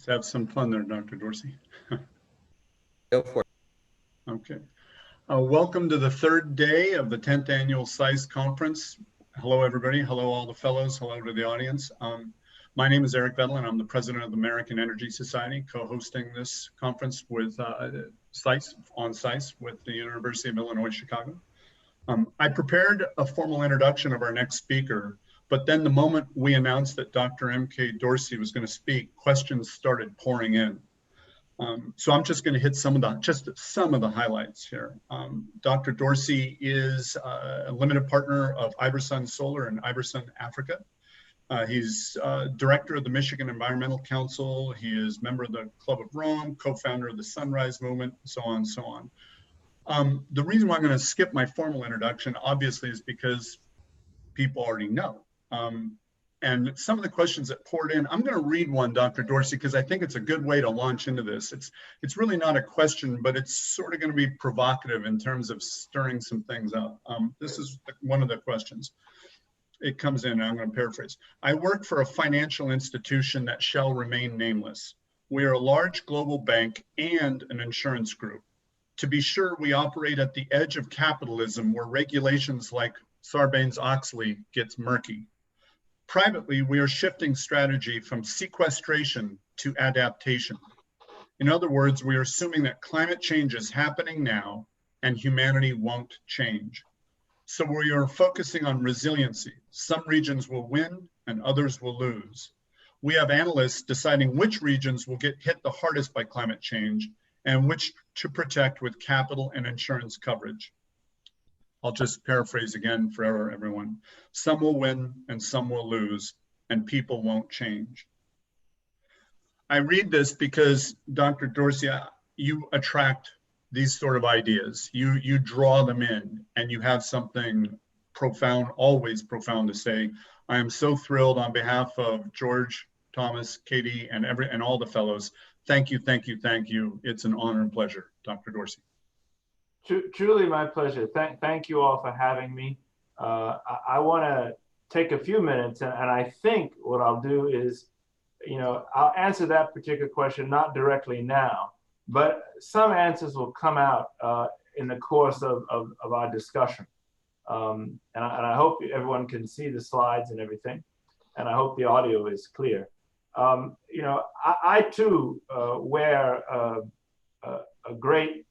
Let's have some fun there, Dr. Dorsey. Go for it. Okay. Welcome to the third day of the 10th Annual SICE Conference. Hello, everybody. Hello, all the fellows. Hello to the audience. My name is Eric Vedlin. I'm the president of the American Energy Society, co-hosting this conference with SICE with the University of Illinois, Chicago. I prepared a formal introduction of our next speaker, but then the moment we announced that Dr. M.K. Dorsey was going to speak, questions started pouring in. So I'm just going to hit some of the highlights here. Dr. Dorsey is a limited partner of Iverson Solar in Iverson, Africa. He's director of the Michigan Environmental Council. He is member of the Club of Rome, co-founder of the Sunrise Movement, so on and so on. The reason why I'm going to skip my formal introduction, obviously, is because people already know. And some of the questions that poured in, I'm going to read one, Dr. Dorsey, because I think it's a good way to launch into this. It's really not a question, but it's sort of going to be provocative in terms of stirring some things up. This is one of the questions. It comes in, and I'm going to paraphrase. I work for a financial institution that shall remain nameless. We are a large global bank and an insurance group. To be sure, we operate at the edge of capitalism where regulations like Sarbanes-Oxley gets murky. Privately, we are shifting strategy from sequestration to adaptation. In other words, we are assuming that climate change is happening now and humanity won't change. So we are focusing on resiliency. Some regions will win and others will lose. We have analysts deciding which regions will get hit the hardest by climate change and which to protect with capital and insurance coverage. I'll just paraphrase again for everyone. Some will win and some will lose, and people won't change. I read this because, Dr. Dorsey, you attract these sort of ideas. You draw them in, and you have something profound, always profound to say. I am so thrilled on behalf of George, Thomas, Katie, and all the fellows. Thank you, thank you, thank you. It's an honor and pleasure, Dr. Dorsey. Truly my pleasure. Thank you all for having me. I want to take a few minutes, and I think what I'll do is, I'll answer that particular question, not directly now, but some answers will come out in the course of our discussion. And I hope everyone can see the slides and everything, and I hope the audio is clear. I too wear a great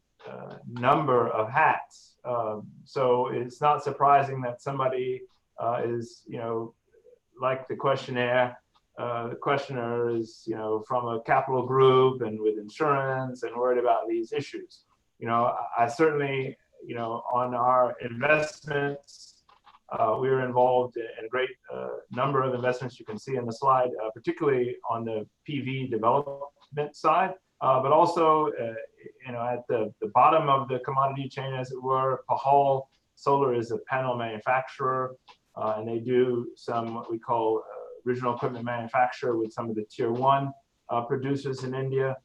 number of hats. So it's not surprising that somebody is, like the questionnaire, the questioner is, from a capital group and with insurance and worried about these issues. I certainly, on our investments, we were involved in a great number of investments you can see in the slide, particularly on the PV development side. But also, at the bottom of the commodity chain, as it were, Pahal Solar is a panel manufacturer, and they do some what we call original equipment manufacture with some of the tier 1 producers in India.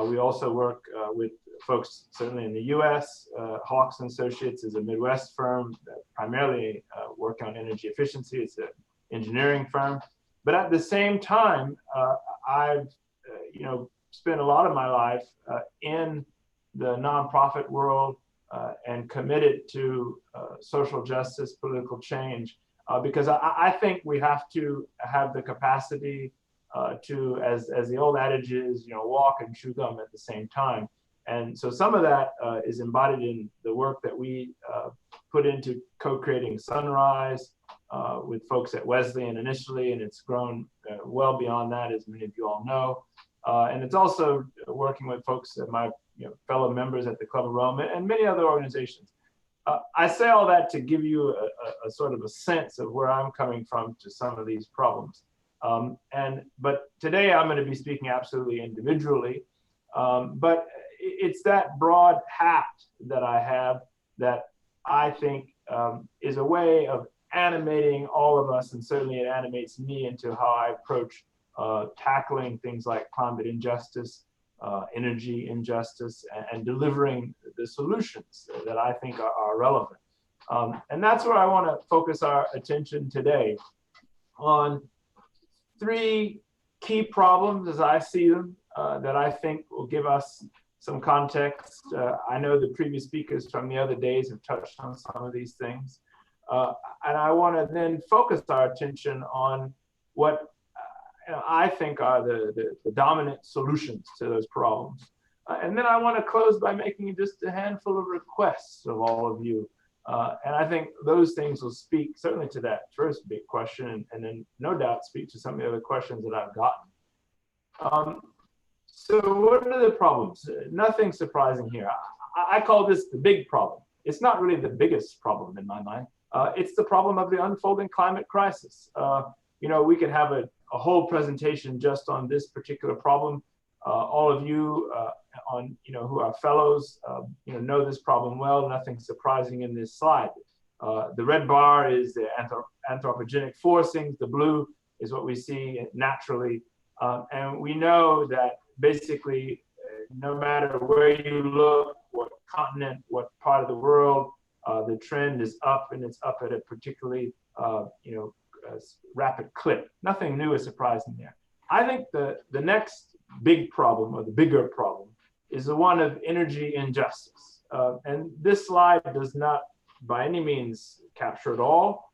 We also work with folks certainly in the US. Hawks & Associates is a Midwest firm that primarily work on energy efficiency. It's an engineering firm. But at the same time, I've spent a lot of my life in the nonprofit world and committed to social justice, political change, because I think we have to have the capacity to, as the old adage is, walk and chew gum at the same time. And so some of that is embodied in the work that we put into co-creating Sunrise with folks at Wesleyan initially, and it's grown well beyond that, as many of you all know. And it's also working with folks, my fellow members at the Club of Rome and many other organizations. I say all that to give you a sort of a sense of where I'm coming from to some of these problems. But today I'm going to be speaking absolutely individually. But it's that broad hat that I have that I think is a way of animating all of us, and certainly it animates me into how I approach tackling things like climate injustice, energy injustice, and delivering the solutions that I think are relevant. And that's where I want to focus our attention today, on three key problems as I see them that I think will give us some context. I know the previous speakers from the other days have touched on some of these things. And I want to then focus our attention on what I think are the dominant solutions to those problems. And then I want to close by making just a handful of requests of all of you. And I think those things will speak certainly to that first big question, and then no doubt speak to some of the other questions that I've gotten. So what are the problems? Nothing surprising here. I call this the big problem. It's not really the biggest problem in my mind. It's the problem of the unfolding climate crisis. We could have a whole presentation just on this particular problem. All of you who are fellows, know this problem well. Nothing surprising in this slide. The red bar is the anthropogenic forcings. The blue is what we see naturally. And we know that basically, no matter where you look, what continent, what part of the world, the trend is up, and it's up at a particularly rapid clip. Nothing new is surprising there. I think the next big problem, or the bigger problem, is the one of energy injustice. And this slide does not by any means capture it all.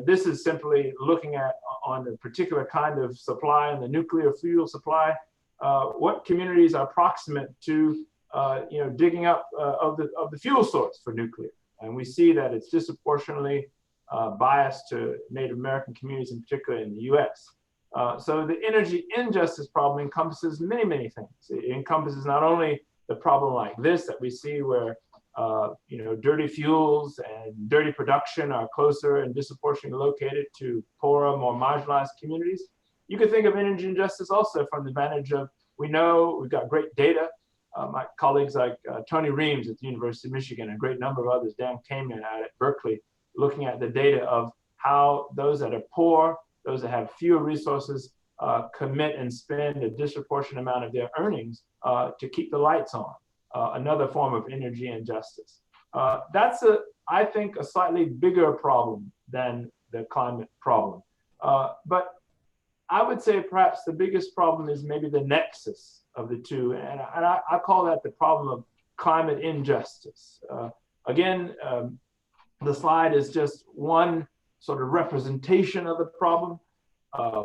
This is simply looking at, on a particular kind of supply, and the nuclear fuel supply, what communities are proximate to digging up of the fuel source for nuclear. And we see that it's disproportionately biased to Native American communities, in particular in the US. So the energy injustice problem encompasses many, many things. It encompasses not only the problem like this that we see where dirty fuels and dirty production are closer and disproportionately located to poorer, more marginalized communities. You could think of energy injustice also from the vantage of, we know we've got great data. My colleagues like Tony Reams at the University of Michigan, and a great number of others, Dan Kamen at Berkeley, looking at the data of how those that are poor, those that have fewer resources, commit and spend a disproportionate amount of their earnings to keep the lights on. Another form of energy injustice. That's, I think, a slightly bigger problem than the climate problem. But I would say perhaps the biggest problem is maybe the nexus of the two. And I call that the problem of climate injustice. Again, the slide is just one sort of representation of the problem.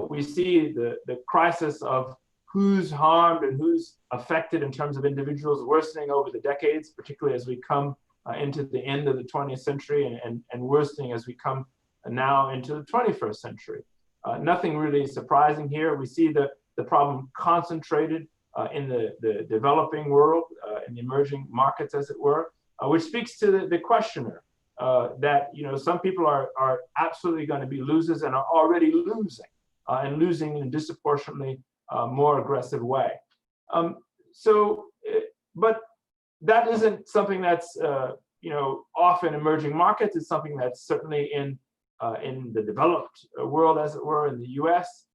We see the crisis of who's harmed and who's affected in terms of individuals worsening over the decades, particularly as we come into the end of the 20th century, and worsening as we come now into the 21st century. Nothing really surprising here. We see the problem concentrated in the developing world, in the emerging markets, as it were, which speaks to the questioner that some people are absolutely going to be losers and are already losing, and losing in a disproportionately more aggressive way. But that isn't something that's off in emerging markets. It's something that's certainly in the developed world, as it were, in the US.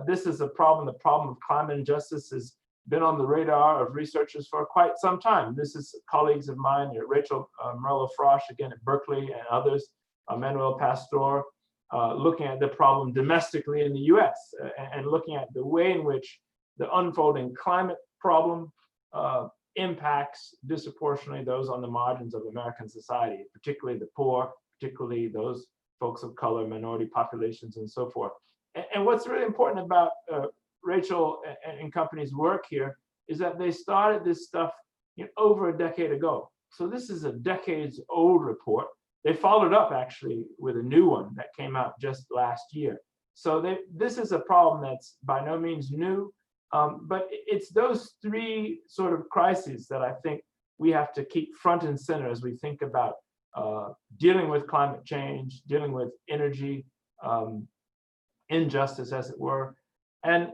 This is a problem. The problem of climate injustice has been on the radar of researchers for quite some time. This is colleagues of mine, Rachel Morello-Frosch, again at Berkeley, and others, Manuel Pastor, looking at the problem domestically in the US, and looking at the way in which the unfolding climate problem impacts disproportionately those on the margins of American society, particularly the poor, particularly those folks of color, minority populations, and so forth. And what's really important about Rachel and company's work here is that they started this stuff over a decade ago. So this is a decades old report. They followed up actually with a new one that came out just last year. So this is a problem that's by no means new, but it's those three sort of crises that I think we have to keep front and center as we think about dealing with climate change, dealing with energy injustice, as it were. And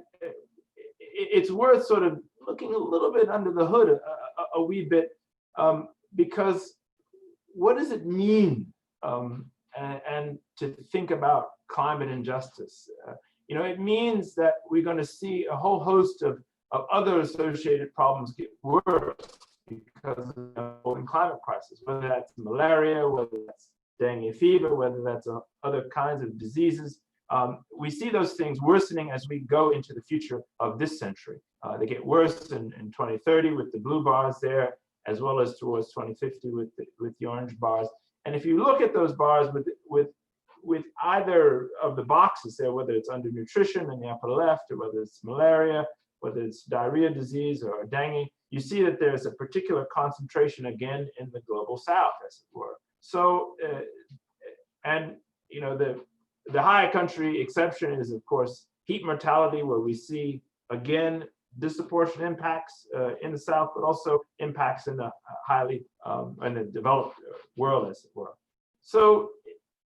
it's worth sort of looking a little bit under the hood a wee bit, because what does it mean and to think about climate injustice? It means that we're going to see a whole host of other associated problems get worse because of the climate crisis, whether that's malaria, whether that's dengue fever, whether that's other kinds of diseases. We see those things worsening as we go into the future of this century. They get worse in 2030 with the blue bars there, as well as towards 2050 with the orange bars. And if you look at those bars with either of the boxes there, whether it's undernutrition in the upper left, or whether it's malaria, whether it's diarrhea disease or dengue, you see that there's a particular concentration again in the global south, as it were. So, and you know, the high country exception is, of course, heat mortality, where we see again disproportionate impacts in the south, but also impacts in the highly in the developed world, as it were. So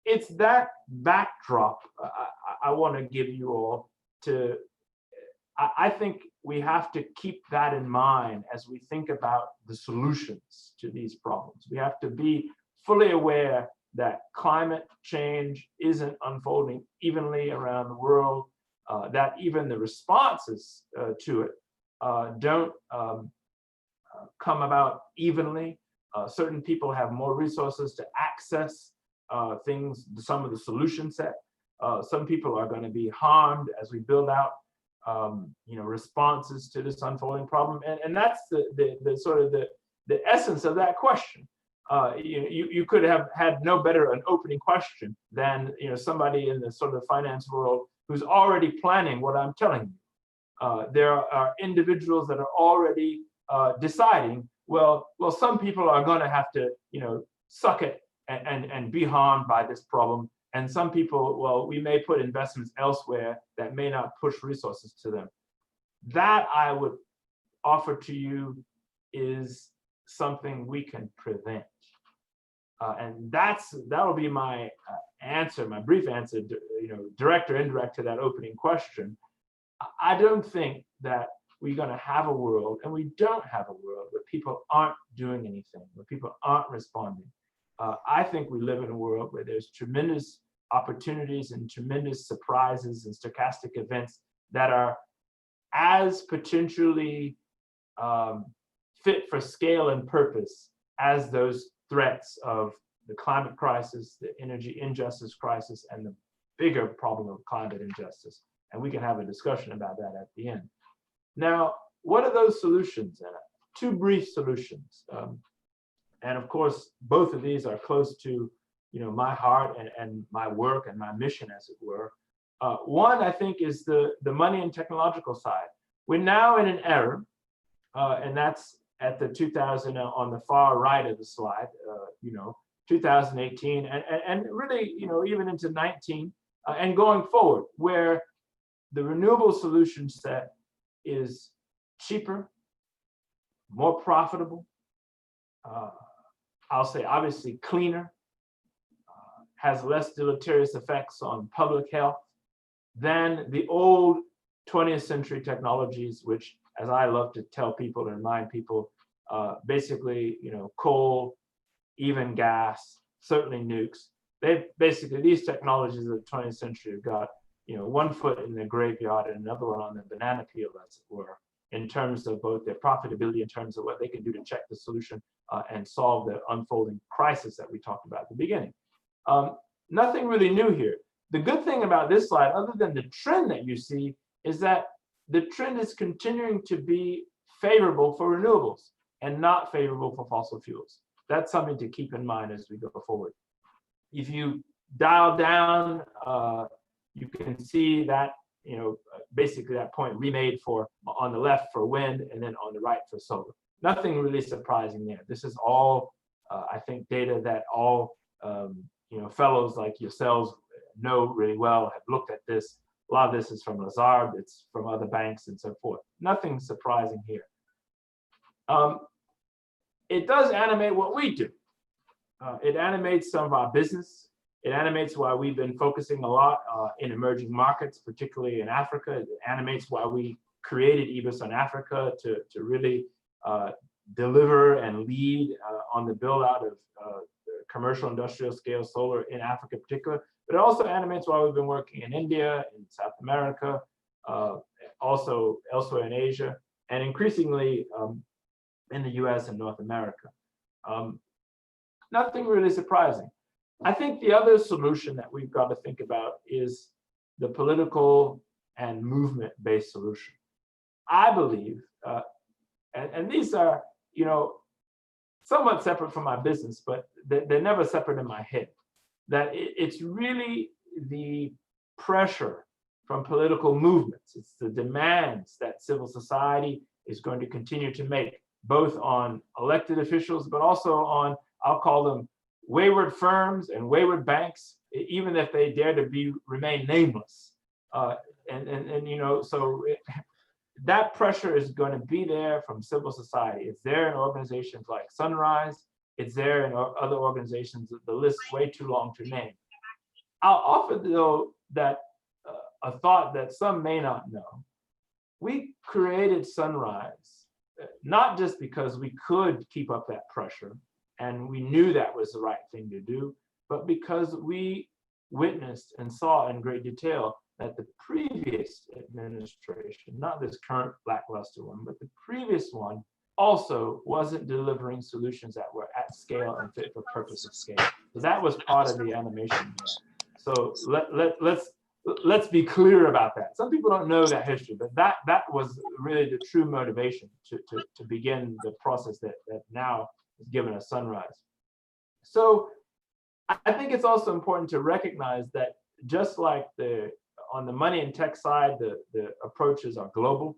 it's that backdrop I want to give you all to. I think we have to keep that in mind as we think about the solutions to these problems. We have to be fully aware that climate change isn't unfolding evenly around the world, that even the responses to it don't come about evenly. Certain people have more resources to access things, some of the solution set. Some people are going to be harmed as we build out responses to this unfolding problem, and that's the sort of the essence of that question. You could have had no better an opening question than somebody in the sort of finance world who's already planning what I'm telling you. There are individuals that are already deciding, well, some people are going to have to suck it and be harmed by this problem. And some people, well, we may put investments elsewhere that may not push resources to them. That I would offer to you is something we can prevent. And that'll be my answer, my brief answer, direct or indirect to that opening question. I don't think that we're going to have a world, and we don't have a world, where people aren't doing anything, where people aren't responding. I think we live in a world where there's tremendous opportunities and tremendous surprises and stochastic events that are as potentially fit for scale and purpose as those threats of the climate crisis, the energy injustice crisis, and the bigger problem of climate injustice. And we can have a discussion about that at the end. Now, what are those solutions? Two brief solutions. And of course, both of these are close to my heart and my work and my mission, as it were. One, I think, is the money and technological side. We're now in an era, and that's at the 2000 on the far right of the slide, 2018, and really, even into 19, and going forward, where the renewable solution set is cheaper, more profitable, I'll say obviously cleaner, has less deleterious effects on public health than the old 20th century technologies, which, as I love to tell people and remind people, basically, coal, even gas, certainly nukes. These technologies of the 20th century have got, one foot in the graveyard and another one on the banana peel, as it were, in terms of both their profitability, in terms of what they can do to check the solution and solve the unfolding crisis that we talked about at the beginning. Nothing really new here. The good thing about this slide, other than the trend that you see, is that the trend is continuing to be favorable for renewables and not favorable for fossil fuels. That's something to keep in mind as we go forward. If you dial down, you can see that, basically that point remade for on the left for wind and then on the right for solar. Nothing really surprising there. This is all, I think, data that all fellows like yourselves know really well, have looked at this. A lot of this is from Lazard, it's from other banks and so forth. Nothing surprising here. It does animate what we do. It animates some of our business. It animates why we've been focusing a lot in emerging markets, particularly in Africa. It animates why we created EBIS on Africa to really deliver and lead on the build out of commercial industrial scale solar in Africa in particular. But it also animates why we've been working in India, in South America, also elsewhere in Asia, and increasingly in the US and North America. Nothing really surprising. I think the other solution that we've got to think about is the political and movement-based solution. I believe, and these are, somewhat separate from my business, but they're never separate in my head, that it's really the pressure from political movements. It's the demands that civil society is going to continue to make, both on elected officials, but also on, I'll call them wayward firms and wayward banks, even if they dare to remain nameless. That pressure is going to be there from civil society. It's there in organizations like Sunrise. It's there in other organizations. The list's way too long to name. I'll offer, though, that a thought that some may not know. We created Sunrise not just because we could keep up that pressure and we knew that was the right thing to do, but because we witnessed and saw in great detail that the previous administration, not this current lackluster one, but the previous one also wasn't delivering solutions that were at scale and fit for purpose of scale. So that was part of the animation. So let's be clear about that. Some people don't know that history, but that was really the true motivation to begin the process that now has given us Sunrise. So I think it's also important to recognize that just like on the money and tech side, the approaches are global.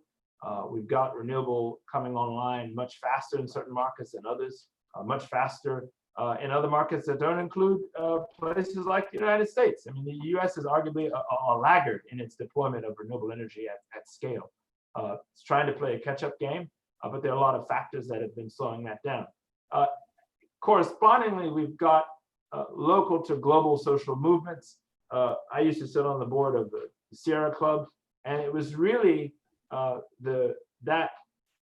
We've got renewable coming online much faster in certain markets than others, much faster in other markets that don't include places like the United States. I mean, the US is arguably a laggard in its deployment of renewable energy at scale. It's trying to play a catch-up game, but there are a lot of factors that have been slowing that down. Correspondingly, we've got local to global social movements. I used to sit on the board of the Sierra Club, and it was really that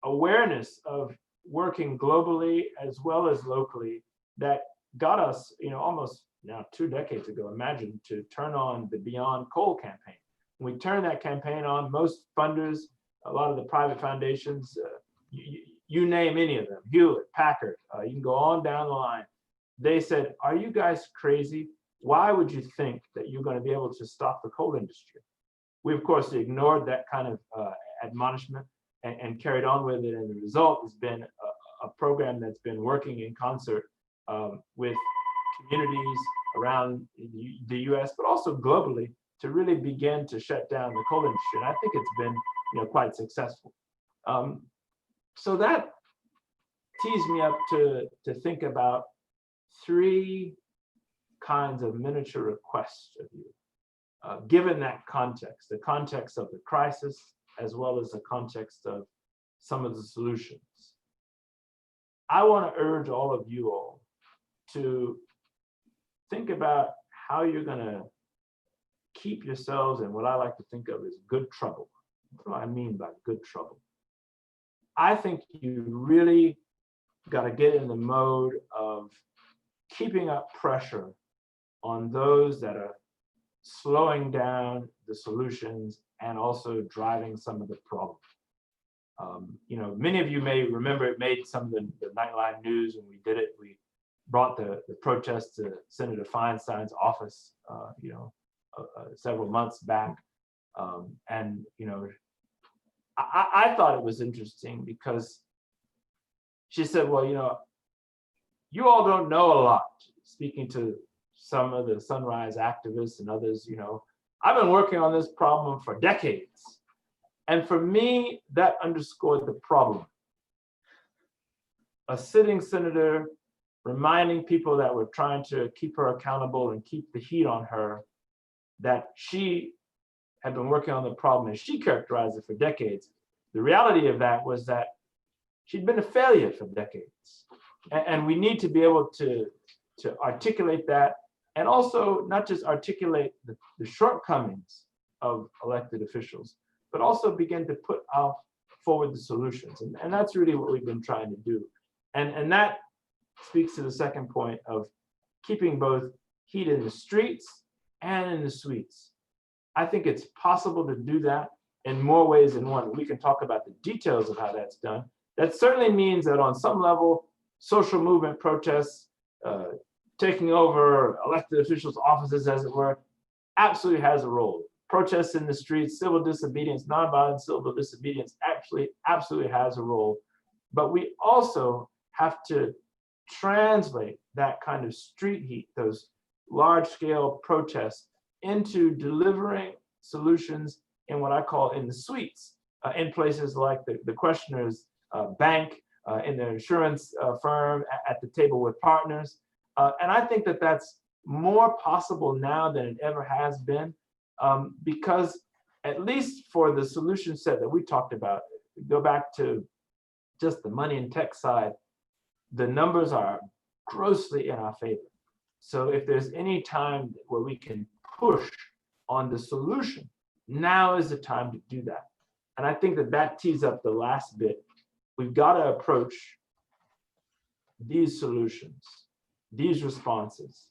awareness of working globally as well as locally that got us, almost now 2 decades ago, imagine, to turn on the Beyond Coal campaign. When we turned that campaign on, most funders, a lot of the private foundations, you name any of them, Hewlett, Packard, you can go on down the line. They said, "Are you guys crazy? Why would you think that you're going to be able to stop the coal industry?" We, of course, ignored that kind of admonishment and carried on with it. And the result has been a program that's been working in concert with communities around the US, but also globally, to really begin to shut down the coal industry. And I think it's been quite successful. So that tees me up to think about 3 kinds of miniature requests of you, given that context, the context of the crisis, as well as the context of some of the solutions. I want to urge all of you all to think about how you're going to keep yourselves in what I like to think of as good trouble. What do I mean by good trouble? I think you really got to get in the mode of keeping up pressure on those that are slowing down the solutions and also driving some of the problem. Many of you may remember it made some of the Nightline news when we did it. We brought the protest to Senator Feinstein's office, several months back. I thought it was interesting because she said, well, you all don't know a lot, speaking to some of the Sunrise activists and others, I've been working on this problem for decades. And for me, that underscored the problem. A sitting senator reminding people that were trying to keep her accountable and keep the heat on her, that she had been working on the problem and she characterized it for decades. The reality of that was that she'd been a failure for decades. And we need to be able to articulate that, and also not just articulate the shortcomings of elected officials, but also begin to put out forward the solutions. And that's really what we've been trying to do. And that speaks to the second point of keeping both heat in the streets and in the suites. I think it's possible to do that in more ways than one. We can talk about the details of how that's done. That certainly means that on some level, social movement protests, taking over elected officials' offices, as it were, absolutely has a role. protests in the streets, civil disobedience, nonviolent civil disobedience actually absolutely has a role. But we also have to translate that kind of street heat, those large-scale protests, into delivering solutions in what I call in the suites, in places like the questioner's bank, in the insurance firm, at the table with partners. And I think that that's more possible now than it ever has been, because at least for the solution set that we talked about, go back to just the money and tech side, the numbers are grossly in our favor. So if there's any time where we can push on the solution, now is the time to do that. And I think that that tees up the last bit. We've got to approach these solutions, these responses,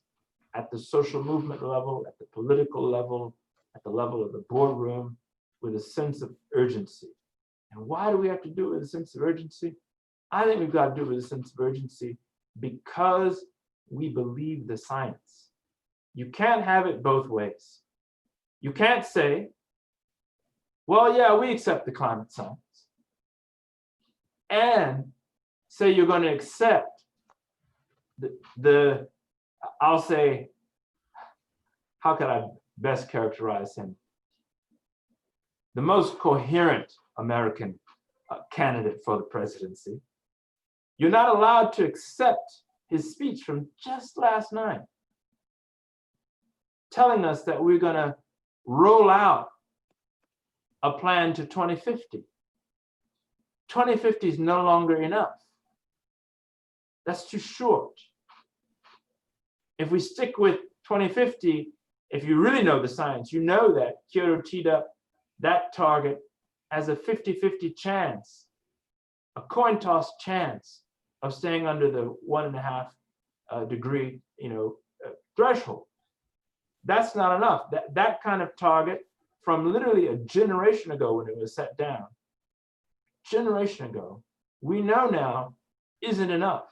at the social movement level, at the political level, at the level of the boardroom, with a sense of urgency. And why do we have to do it with a sense of urgency? I think we've got to do it with a sense of urgency because we believe the science. You can't have it both ways. You can't say, well, yeah, we accept the climate science, and say you're going to accept I'll say, how could I best characterize him? The most coherent American candidate for the presidency. You're not allowed to accept his speech from just last night, telling us that we're going to roll out a plan to 2050. 2050 is no longer enough. That's too short. If we stick with 2050, if you really know the science, you know that Kyoto teed up that target as a 50-50 chance, a coin toss chance of staying under the 1.5 degree, threshold. That's not enough. That kind of target from literally a generation ago when it was set down, generation ago, we know now isn't enough.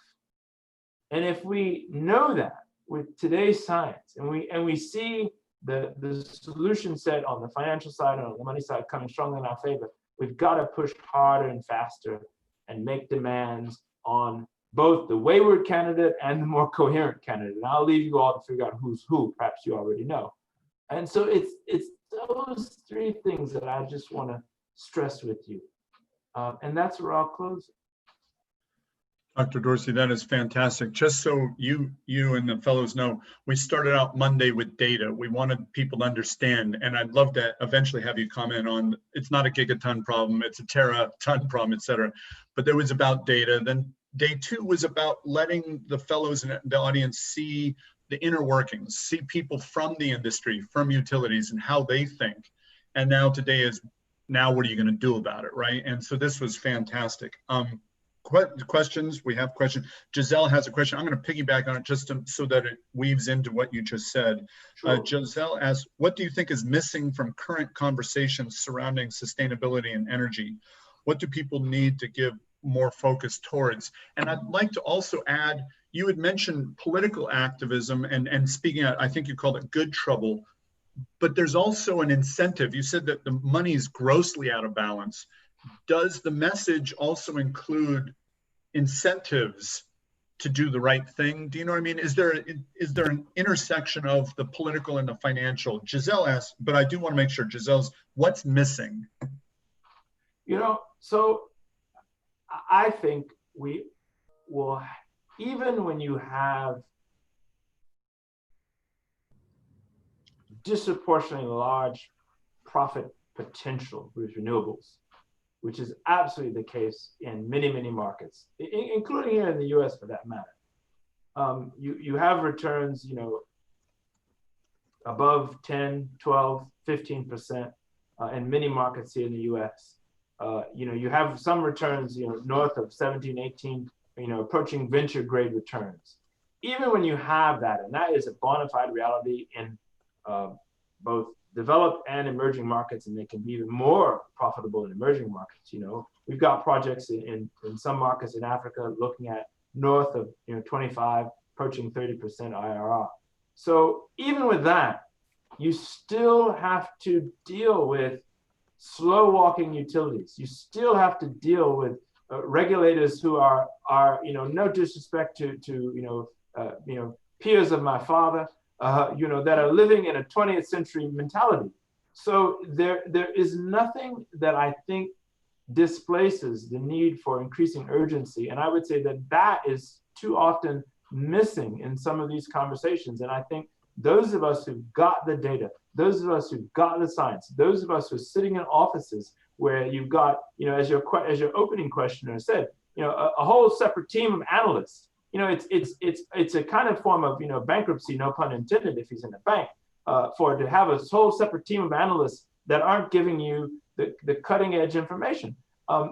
And if we know that with today's science, and we see the solution set on the financial side and on the money side coming strongly in our favor, we've got to push harder and faster and make demands on both the wayward candidate and the more coherent candidate. And I'll leave you all to figure out who's who, perhaps you already know. And so it's those three things that I just want to stress with you. And that's where I'll close. Dr. Dorsey, that is fantastic. Just so you and the fellows know, we started out Monday with data. We wanted people to understand, and I'd love to eventually have you comment on, it's not a gigaton problem, it's a teraton problem, et cetera. But there was about data. Then day two was about letting the fellows in the audience see the inner workings, see people from the industry, from utilities, and how they think. And now today is, now what are you going to do about it, right? And so this was fantastic. Questions, we have questions. Giselle has a question. I'm going to piggyback on it just so that it weaves into what you just said. Sure. Giselle asks, what do you think is missing from current conversations surrounding sustainability and energy? What do people need to give more focus towards? And I'd like to also add, you had mentioned political activism and speaking out, I think you called it good trouble, but there's also an incentive. You said that the money is grossly out of balance. Does the message also include incentives to do the right thing? Do you know what I mean? Is there an intersection of the political and the financial? Giselle asks, but I do want to make sure, Giselle's, what's missing? So I think we will, even when you have disproportionately large profit potential with renewables, which is absolutely the case in many, many markets, including here in the US for that matter. You have returns, above 10, 12, 15% in many markets here in the US. You have some returns, north of 17, 18, approaching venture grade returns. Even when you have that, and that is a bona fide reality in both developed and emerging markets, and they can be even more profitable in emerging markets. We've got projects in some markets in Africa looking at north of 25, approaching 30% IRR. So even with that, you still have to deal with slow walking utilities. You still have to deal with regulators who are no disrespect to peers of my father, that are living in a 20th century mentality. So there is nothing that I think displaces the need for increasing urgency. And I would say that that is too often missing in some of these conversations. And I think those of us who've got the data, those of us who've got the science, those of us who are sitting in offices where you've got, as your opening questioner said, a whole separate team of analysts. It's a kind of form of bankruptcy, no pun intended, if he's in a bank, to have a whole separate team of analysts that aren't giving you the cutting edge information.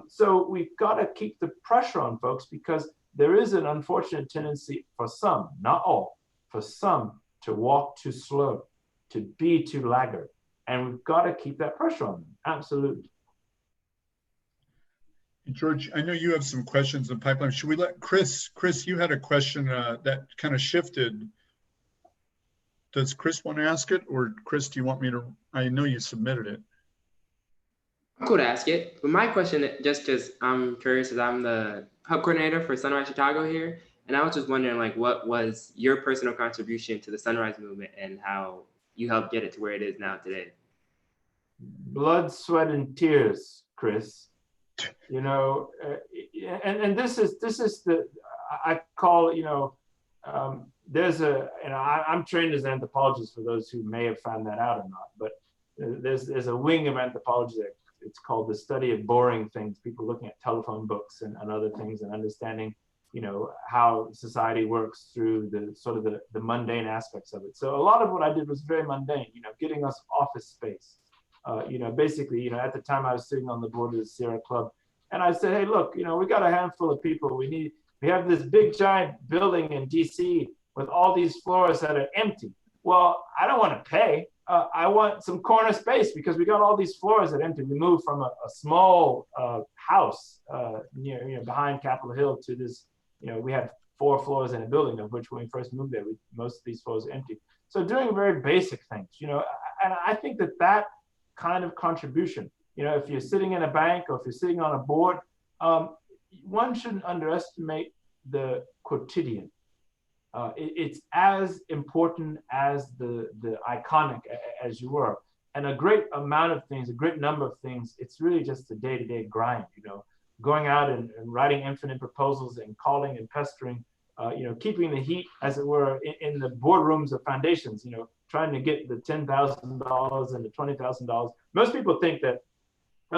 So we've got to keep the pressure on folks, because there is an unfortunate tendency for some, not all, for some to walk too slow, to be too laggard. And we've got to keep that pressure on them. Absolutely. George, I know you have some questions in the pipeline. Should we let Chris, you had a question that kind of shifted. Does Chris want to ask it, or Chris, do you want me to? I know you submitted it. I'm cool to ask it, but my question, just because I'm curious, is I'm the hub coordinator for Sunrise Chicago here, and I was just wondering, like, what was your personal contribution to the Sunrise movement and how you helped get it to where it is now today? Blood, sweat, and tears, Chris. And this is the, I call it, there's I'm trained as an anthropologist, for those who may have found that out or not, but there's a wing of anthropology that it's called the study of boring things, people looking at telephone books and other things and understanding, how society works through the sort of the mundane aspects of it. So a lot of what I did was very mundane, getting us office space. Basically, at the time I was sitting on the board of the Sierra Club, and I said, hey, look, we got a handful of people. We have this big giant building in DC with all these floors that are empty. Well, I don't want to pay. I want some corner space, because we got all these floors that are empty. We moved from a small house near, behind Capitol Hill to this, we had 4 floors in a building, of which when we first moved there, most of these floors are empty. So doing very basic things, and I think that kind of contribution, if you're sitting in a bank or if you're sitting on a board, one shouldn't underestimate the quotidian. It's as important as the iconic as you were. And a great amount of things, a great number of things, it's really just the day-to-day grind, going out and writing infinite proposals and calling and pestering, keeping the heat, as it were, in the boardrooms of foundations, trying to get the $10,000 and the $20,000. Most people think that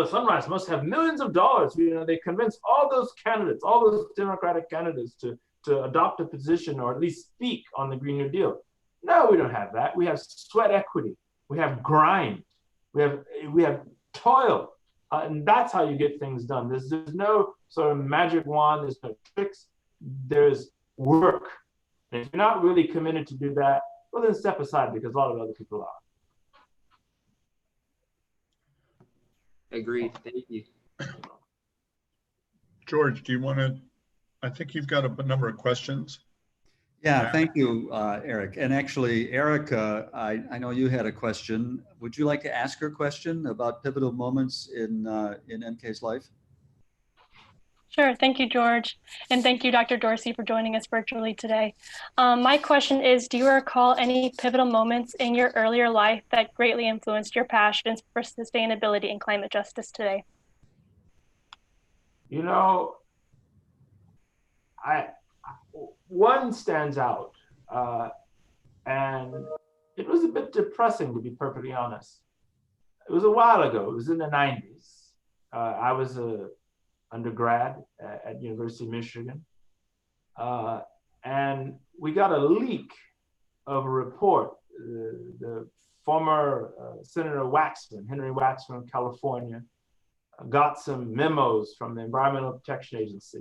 Sunrise must have millions of dollars. They convince all those candidates, all those Democratic candidates to adopt a position or at least speak on the Green New Deal. No, we don't have that. We have sweat equity. We have grind. We have toil. And that's how you get things done. There's no sort of magic wand. There's no tricks. There's work. And if you're not really committed to do that, well, then step aside, because a lot of other people are. Agreed. Thank you. George, do you want to? I think you've got a number of questions. Yeah, thank you, Eric. And actually, Erica, I know you had a question. Would you like to ask her a question about pivotal moments in MK's life? Sure. Thank you, George. And thank you, Dr. Dorsey, for joining us virtually today. My question is, do you recall any pivotal moments in your earlier life that greatly influenced your passions for sustainability and climate justice today? One stands out, and it was a bit depressing, to be perfectly honest. It was a while ago. It was in the 90s. I was a undergrad at University of Michigan. And we got a leak of a report. The former Senator Waxman, Henry Waxman of California, got some memos from the Environmental Protection Agency.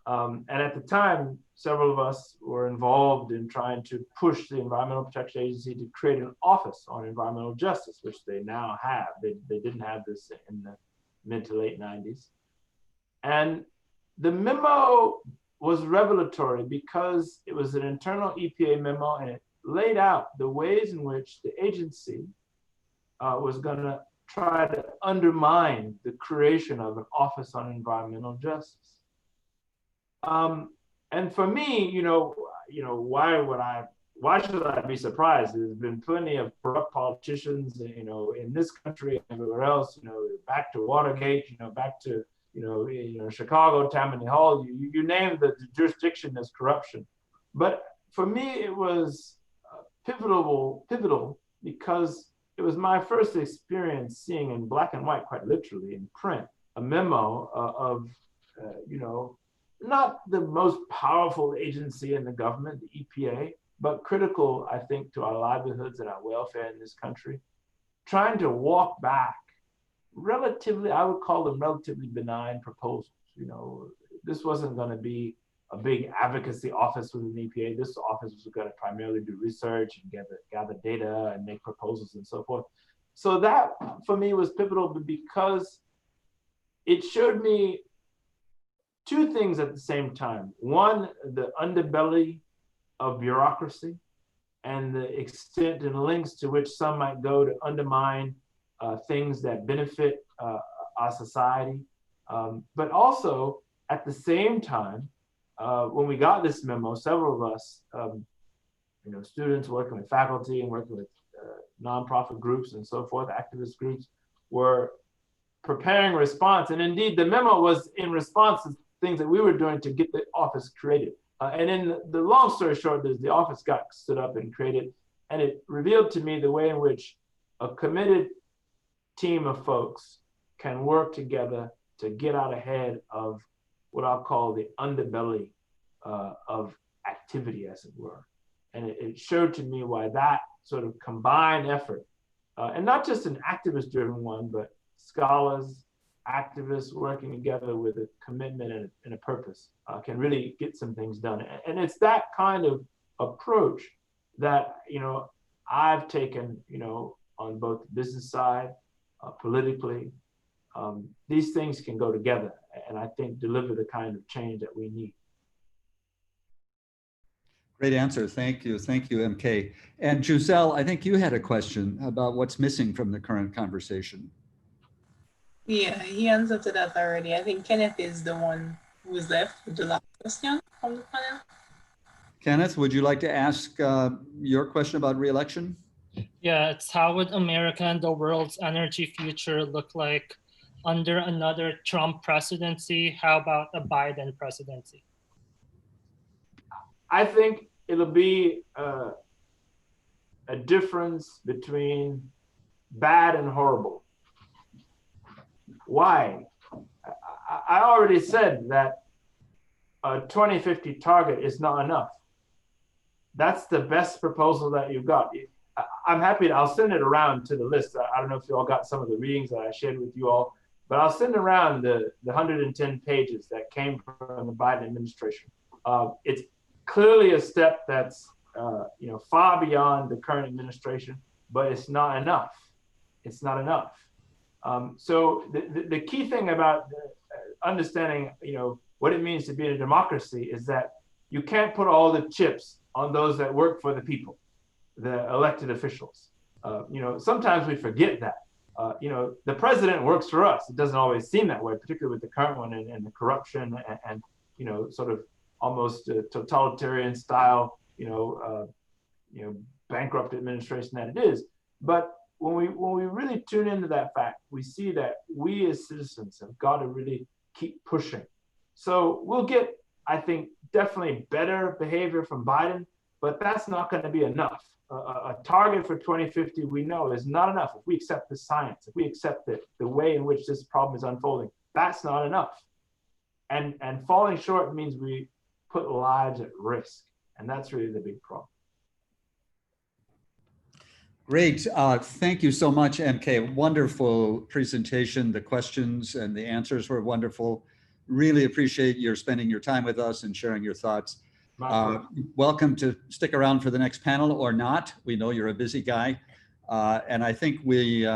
And at the time, several of us were involved in trying to push the Environmental Protection Agency to create an office on environmental justice, which they now have. They didn't have this in the mid to late 90s. And the memo was revelatory because it was an internal EPA memo, and it laid out the ways in which the agency was going to try to undermine the creation of an Office on Environmental Justice. And for me, why should I be surprised? There's been plenty of corrupt politicians, in this country and everywhere else, back to Watergate, back to, Chicago, Tammany Hall, you name the jurisdiction as corruption. But for me, it was pivotal because it was my first experience seeing in black and white, quite literally in print, a memo of, not the most powerful agency in the government, the EPA, but critical, I think, to our livelihoods and our welfare in this country, trying to walk back relatively, I would call them relatively benign proposals. This wasn't going to be a big advocacy office within the EPA. This office was going to primarily do research and gather data and make proposals and so forth. So that, for me, was pivotal because it showed me two things at the same time. One, the underbelly of bureaucracy and the extent and lengths to which some might go to undermine things that benefit our society. But also, at the same time, when we got this memo, several of us, students working with faculty and working with nonprofit groups and so forth, activist groups, were preparing a response. And indeed, the memo was in response to things that we were doing to get the office created. And in the long story short, the office got stood up and created, and it revealed to me the way in which a committed team of folks can work together to get out ahead of what I'll call the underbelly of activity, as it were. And it showed to me why that sort of combined effort, and not just an activist-driven one, but scholars, activists working together with a commitment and a purpose can really get some things done. And it's that kind of approach that, I've taken, on both the business side, politically. These things can go together and I think deliver the kind of change that we need. Great answer. Thank you. Thank you, MK. And Giselle, I think you had a question about what's missing from the current conversation. Yeah, he answered to that already. I think Kenneth is the one who is left with the last question from the panel. Kenneth, would you like to ask your question about re-election? Yeah, it's how would America and the world's energy future look like under another Trump presidency? How about a Biden presidency? I think it'll be a difference between bad and horrible. Why? I already said that a 2050 target is not enough. That's the best proposal that you've got. I'm happy I'll send it around to the list. I don't know if you all got some of the readings that I shared with you all, but I'll send around the 110 pages that came from the Biden administration. It's clearly a step that's far beyond the current administration, but it's not enough. It's not enough. So the key thing about understanding, what it means to be in a democracy is that you can't put all the chips on those that work for the people, the elected officials. Sometimes we forget that. The president works for us. It doesn't always seem that way, particularly with the current one and the corruption and sort of almost totalitarian style, bankrupt administration that it is. But when we really tune into that fact, we see that we as citizens have got to really keep pushing. So we'll get, I think, definitely better behavior from Biden, but that's not going to be enough. A target for 2050, we know, is not enough. If we accept the science, if we accept the way in which this problem is unfolding, that's not enough. And falling short means we put lives at risk, and that's really the big problem. Great. Thank you so much, MK. Wonderful presentation. The questions and the answers were wonderful. Really appreciate your spending your time with us and sharing your thoughts. Welcome to stick around for the next panel or not. We know you're a busy guy. And I think with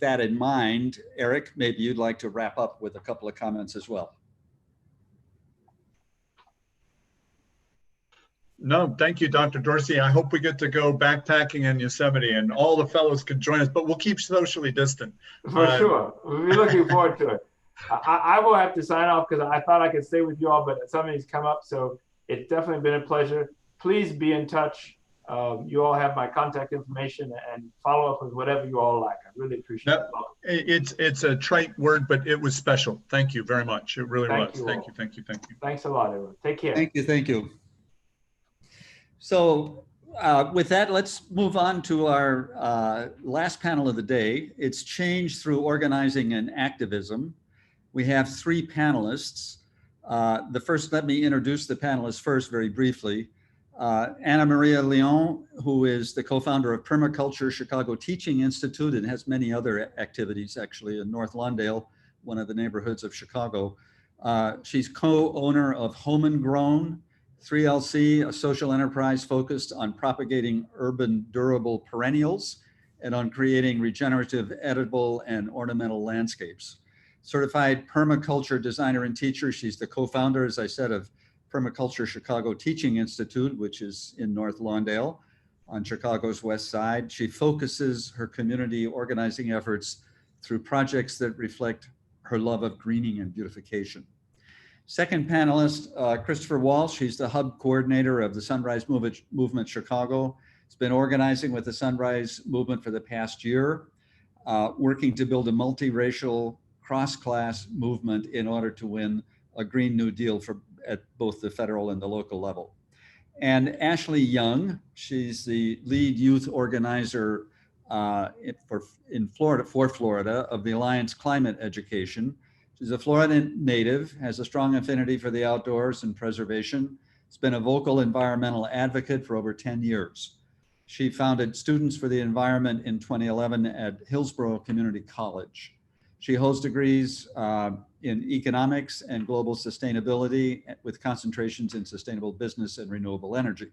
that in mind, Eric, maybe you'd like to wrap up with a couple of comments as well. No, thank you, Dr. Dorsey. I hope we get to go backpacking in Yosemite and all the fellows can join us, but we'll keep socially distant. For sure. We'll be looking forward to it. I will have to sign off because I thought I could stay with you all, but something's come up. So it's definitely been a pleasure. Please be in touch. You all have my contact information and follow up with whatever you all like. I really appreciate it. It's a trite word, but it was special. Thank you very much. It really was. Thank you. Thanks a lot, everyone. Take care. Thank you. So with that, let's move on to our last panel of the day. It's change through organizing and activism. We have 3 panelists. Let me introduce the panelists first very briefly. Anna Maria Leon, who is the co-founder of Permaculture Chicago Teaching Institute and has many other activities actually in North Lawndale, one of the neighborhoods of Chicago. She's co-owner of Home and Grown, 3LC, a social enterprise focused on propagating urban durable perennials and on creating regenerative, edible, and ornamental landscapes. Certified permaculture designer and teacher, she's the co-founder, as I said, of Permaculture Chicago Teaching Institute, which is in North Lawndale on Chicago's west side. She focuses her community organizing efforts through projects that reflect her love of greening and beautification. Second panelist, Christopher Walsh. He's the hub coordinator of the Sunrise Movement Chicago. He's been organizing with the Sunrise Movement for the past year, working to build a multiracial, cross-class movement in order to win a Green New Deal at both the federal and the local level. And Ashley Young, she's the lead youth organizer for Florida of the Alliance Climate Education. She's a Florida native, has a strong affinity for the outdoors and preservation. Has been a vocal environmental advocate for over 10 years. She founded Students for the Environment in 2011 at Hillsborough Community College. She holds degrees in economics and global sustainability with concentrations in sustainable business and renewable energy.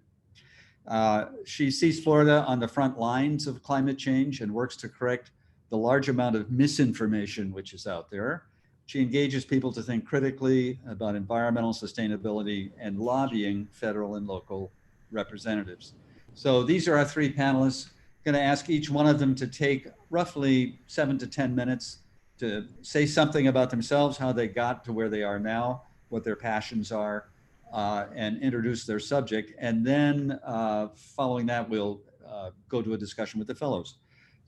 She sees Florida on the front lines of climate change and works to correct the large amount of misinformation which is out there. She engages people to think critically about environmental sustainability and lobbying federal and local representatives. So these are our 3 panelists. I'm going to ask each one of them to take roughly 7 to 10 minutes to say something about themselves, how they got to where they are now, what their passions are, and introduce their subject. And then following that, we'll go to a discussion with the fellows.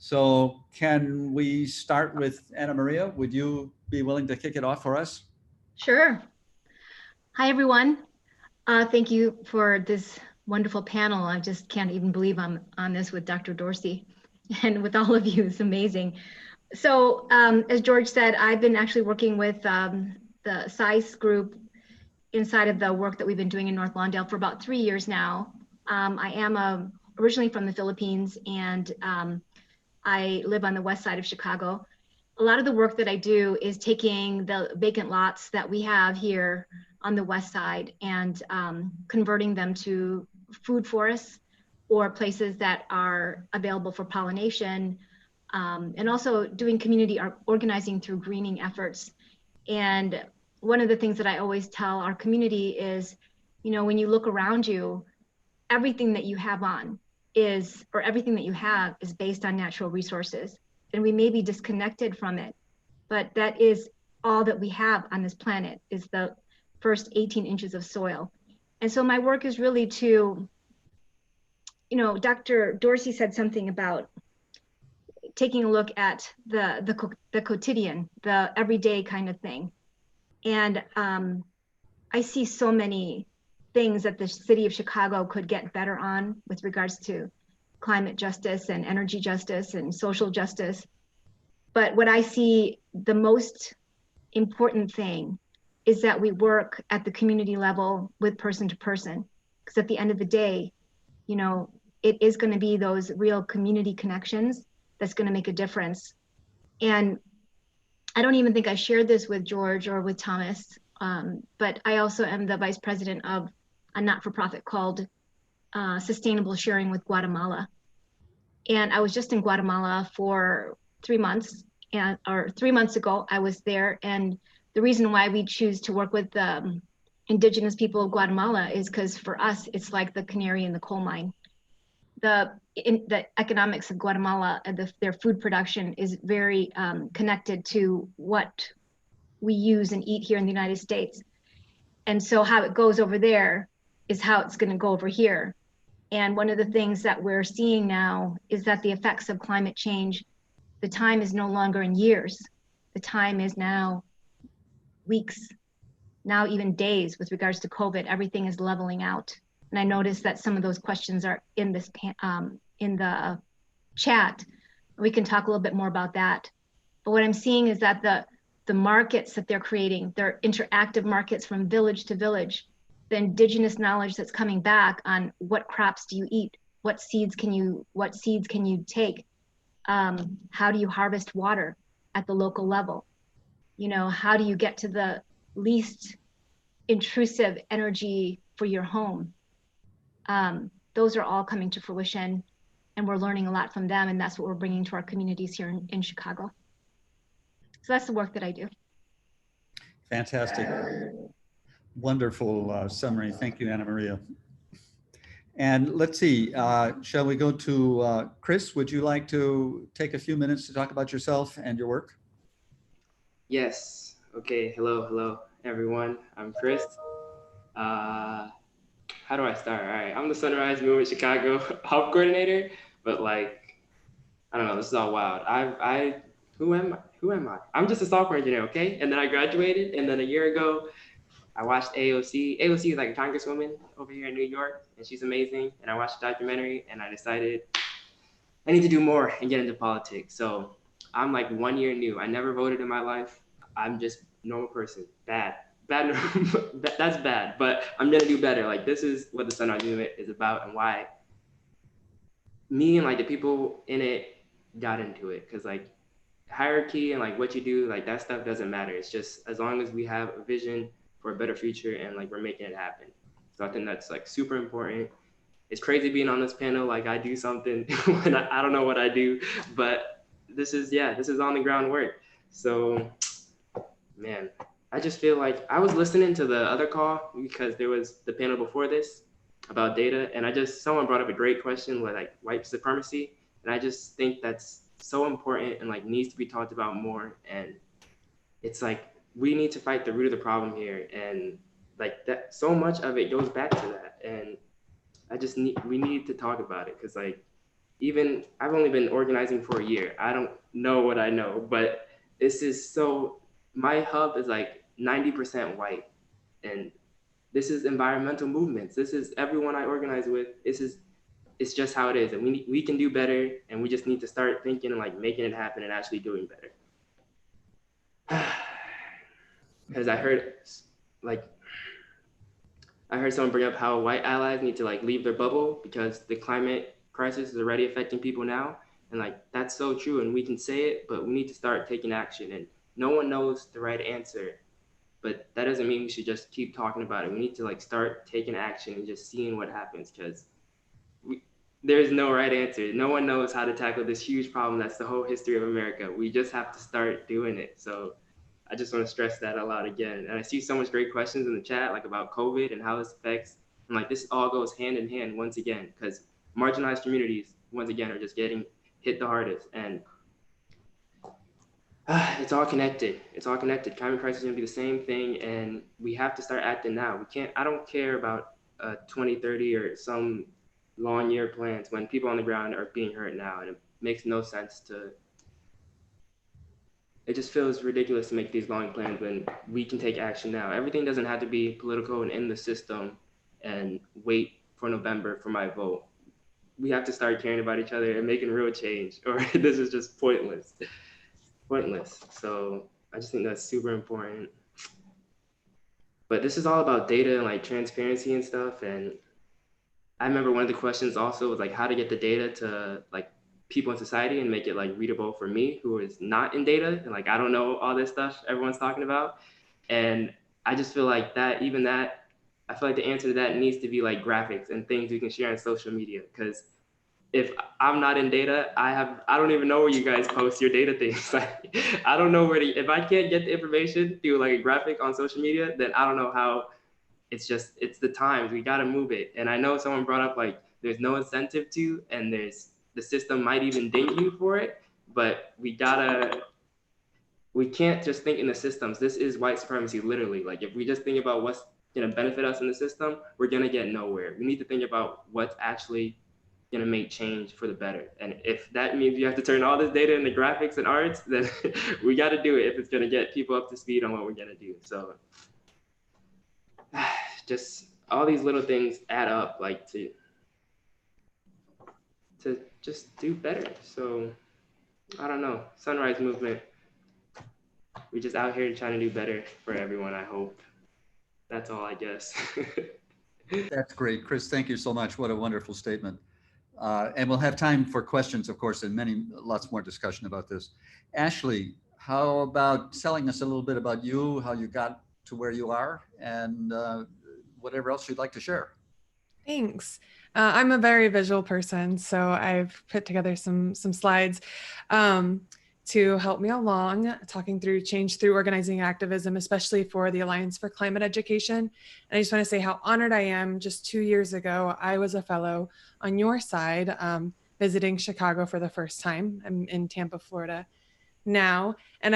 So can we start with Anna Maria? Would you be willing to kick it off for us? Sure. Hi, everyone. Thank you for this wonderful panel. I just can't even believe I'm on this with Dr. Dorsey and with all of you. It's amazing. So as George said, I've been actually working with the SICE group inside of the work that we've been doing in North Lawndale for about 3 years now. I am originally from the Philippines, and I live on the west side of Chicago. A lot of the work that I do is taking the vacant lots that we have here on the west side and converting them to food forests or places that are available for pollination, and also doing community organizing through greening efforts. And one of the things that I always tell our community is, you know, when you look around you, everything that you have everything that you have is based on natural resources. And we may be disconnected from it, but that is all that we have on this planet, is the first 18 inches of soil. And so my work is really to, you know, Dr. Dorsey said something about taking a look at the quotidian, the everyday kind of thing. And I see so many things that the city of Chicago could get better on with regards to climate justice and energy justice and social justice. But what I see the most important thing is that we work at the community level with person to person, because at the end of the day, you know, it is going to be those real community connections that's going to make a difference. And I don't even think I shared this with George or with Thomas, but I also am the vice president of a not-for-profit called Sustainable Sharing with Guatemala. And I was just in Guatemala for 3 months, or 3 months ago, I was there. And the reason why we choose to work with indigenous people of Guatemala is because for us, it's like the canary in the coal mine. The economics of Guatemala and their food production is very connected to what we use and eat here in the United States. And so how it goes over there is how it's going to go over here. And one of the things that we're seeing now is that the effects of climate change, the time is no longer in years. The time is now weeks, now even days with regards to COVID. Everything is leveling out. And I noticed that some of those questions are in this in the chat. We can talk a little bit more about that. But what I'm seeing is that the markets that they're creating, they're interactive markets from village to village. The indigenous knowledge that's coming back on what crops do you eat, what seeds can you take, how do you harvest water at the local level, how do you get to the least intrusive energy for your home. Those are all coming to fruition, and we're learning a lot from them, and that's what we're bringing to our communities here in Chicago. So that's the work that I do. Fantastic. Wonderful summary. Thank you, Anna Maria. And let's see, shall we go to Chris? Would you like to take a few minutes to talk about yourself and your work? Yes. Okay. Hello, everyone. I'm Chris. How do I start? All right. I'm the Sunrise Movement Chicago Hub Coordinator, but like, I don't know. This is all wild. Who am I? I'm just a software engineer, okay? And then I graduated, and then a year ago, I watched AOC. AOC is like a congresswoman over here in New York, and she's amazing. And I watched a documentary, and I decided I need to do more and get into politics. So I'm like 1 year new. I never voted in my life. I'm just a normal person. Bad. That's bad, but I'm gonna do better. Like, this is what the Sunrise Movement is about and why me and like the people in it got into it. Cause like hierarchy and like what you do, like that stuff doesn't matter. It's just as long as we have a vision for a better future and like we're making it happen. So I think that's like super important. It's crazy being on this panel. Like I do something when I don't know what I do, but this is on the ground work. So man, I just feel like I was listening to the other call because there was the panel before this about data. And someone brought up a great question with like white supremacy. And I just think that's so important and like needs to be talked about more. And it's like, we need to fight the root of the problem here. And like that, so much of it goes back to that. And we need to talk about it. Cause like, even I've only been organizing for a year. I don't know what I know, but my hub is like 90% white. And this is environmental movements. This is everyone I organize with. It's just how it is. And we can do better. And we just need to start thinking and like making it happen and actually doing better. Because I heard someone bring up how white allies need to like leave their bubble because the climate crisis is already affecting people now. And like, that's so true. And we can say it, but we need to start taking action. And no one knows the right answer, but that doesn't mean we should just keep talking about it. We need to like start taking action and just seeing what happens, because there's no right answer. No one knows how to tackle this huge problem. That's the whole history of America. We just have to start doing it. So I just want to stress that a lot again. And I see so much great questions in the chat, like about COVID and how this affects, and like this all goes hand in hand once again, because marginalized communities, once again, are just getting hit the hardest. And it's all connected. It's all connected. Climate crisis is gonna be the same thing, and we have to start acting now. I don't care about 2030 or some long year plans when people on the ground are being hurt now, and it makes no sense it just feels ridiculous to make these long plans when we can take action now. Everything doesn't have to be political and in the system and wait for November for my vote. We have to start caring about each other and making real change, or this is just pointless. So I just think that's super important. But this is all about data and like transparency and stuff. And I remember one of the questions also was like how to get the data to like people in society and make it like readable for me, who is not in data. And like, I don't know all this stuff everyone's talking about. And I just feel like I feel like the answer to that needs to be like graphics and things we can share on social media. Because if I'm not in data, I don't even know where you guys post your data things. Like, I don't know if I can't get the information through like a graphic on social media, then I don't know how it's the times, we gotta move it. And I know someone brought up like, there's no incentive to, and the system might even ding you for it, but we can't just think in the systems. This is white supremacy, literally. Like if we just think about what's gonna benefit us in the system, we're gonna get nowhere. We need to think about what's actually gonna make change for the better. And if that means you have to turn all this data into graphics and arts, then we gotta do it if it's gonna get people up to speed on what we're gonna do. So just all these little things add up, like to just do better. So I don't know, Sunrise Movement, we're just out here trying to do better for everyone, I hope. That's all, I guess. That's great. Chris, thank you so much. What a wonderful statement. And we'll have time for questions, of course, and lots more discussion about this. Ashley, how about telling us a little bit about you, how you got to where you are, and whatever else you'd like to share. Thanks. I'm a very visual person, so I've put together some slides to help me along, talking through change through organizing activism, especially for the Alliance for Climate Education. And I just want to say how honored I am. Just 2 years ago, I was a fellow on your side, visiting Chicago for the first time. I'm in Tampa, Florida now, and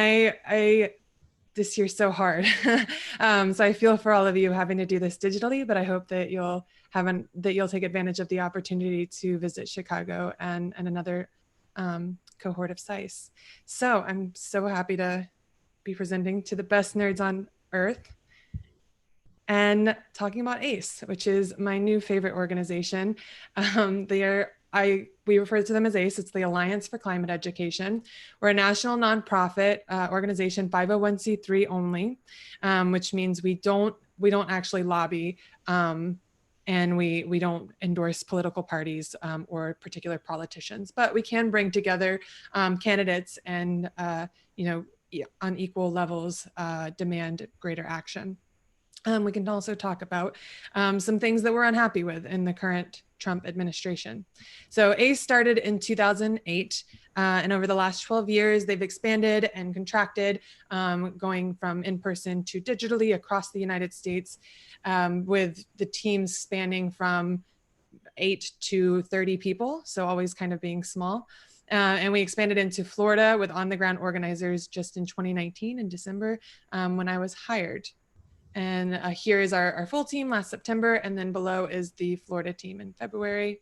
this year's so hard. So I feel for all of you having to do this digitally, but I hope that you'll take advantage of the opportunity to visit Chicago and another cohort of SICE. So I'm so happy to be presenting to the best nerds on earth and talking about ACE, which is my new favorite organization. We refer to them as ACE. It's the Alliance for Climate Education. We're a national nonprofit organization, 501c3 only, which means we don't actually lobby, and we don't endorse political parties or particular politicians, but we can bring together candidates and on equal levels demand greater action. We can also talk about some things that we're unhappy with in the current Trump administration. So ACE started in 2008, and over the last 12 years, they've expanded and contracted, going from in-person to digitally across the United States, with the teams spanning from 8 to 30 people, so always kind of being small. And we expanded into Florida with on-the-ground organizers just in 2019 in December, when I was hired. And here is our full team last September, and then below is the Florida team in February.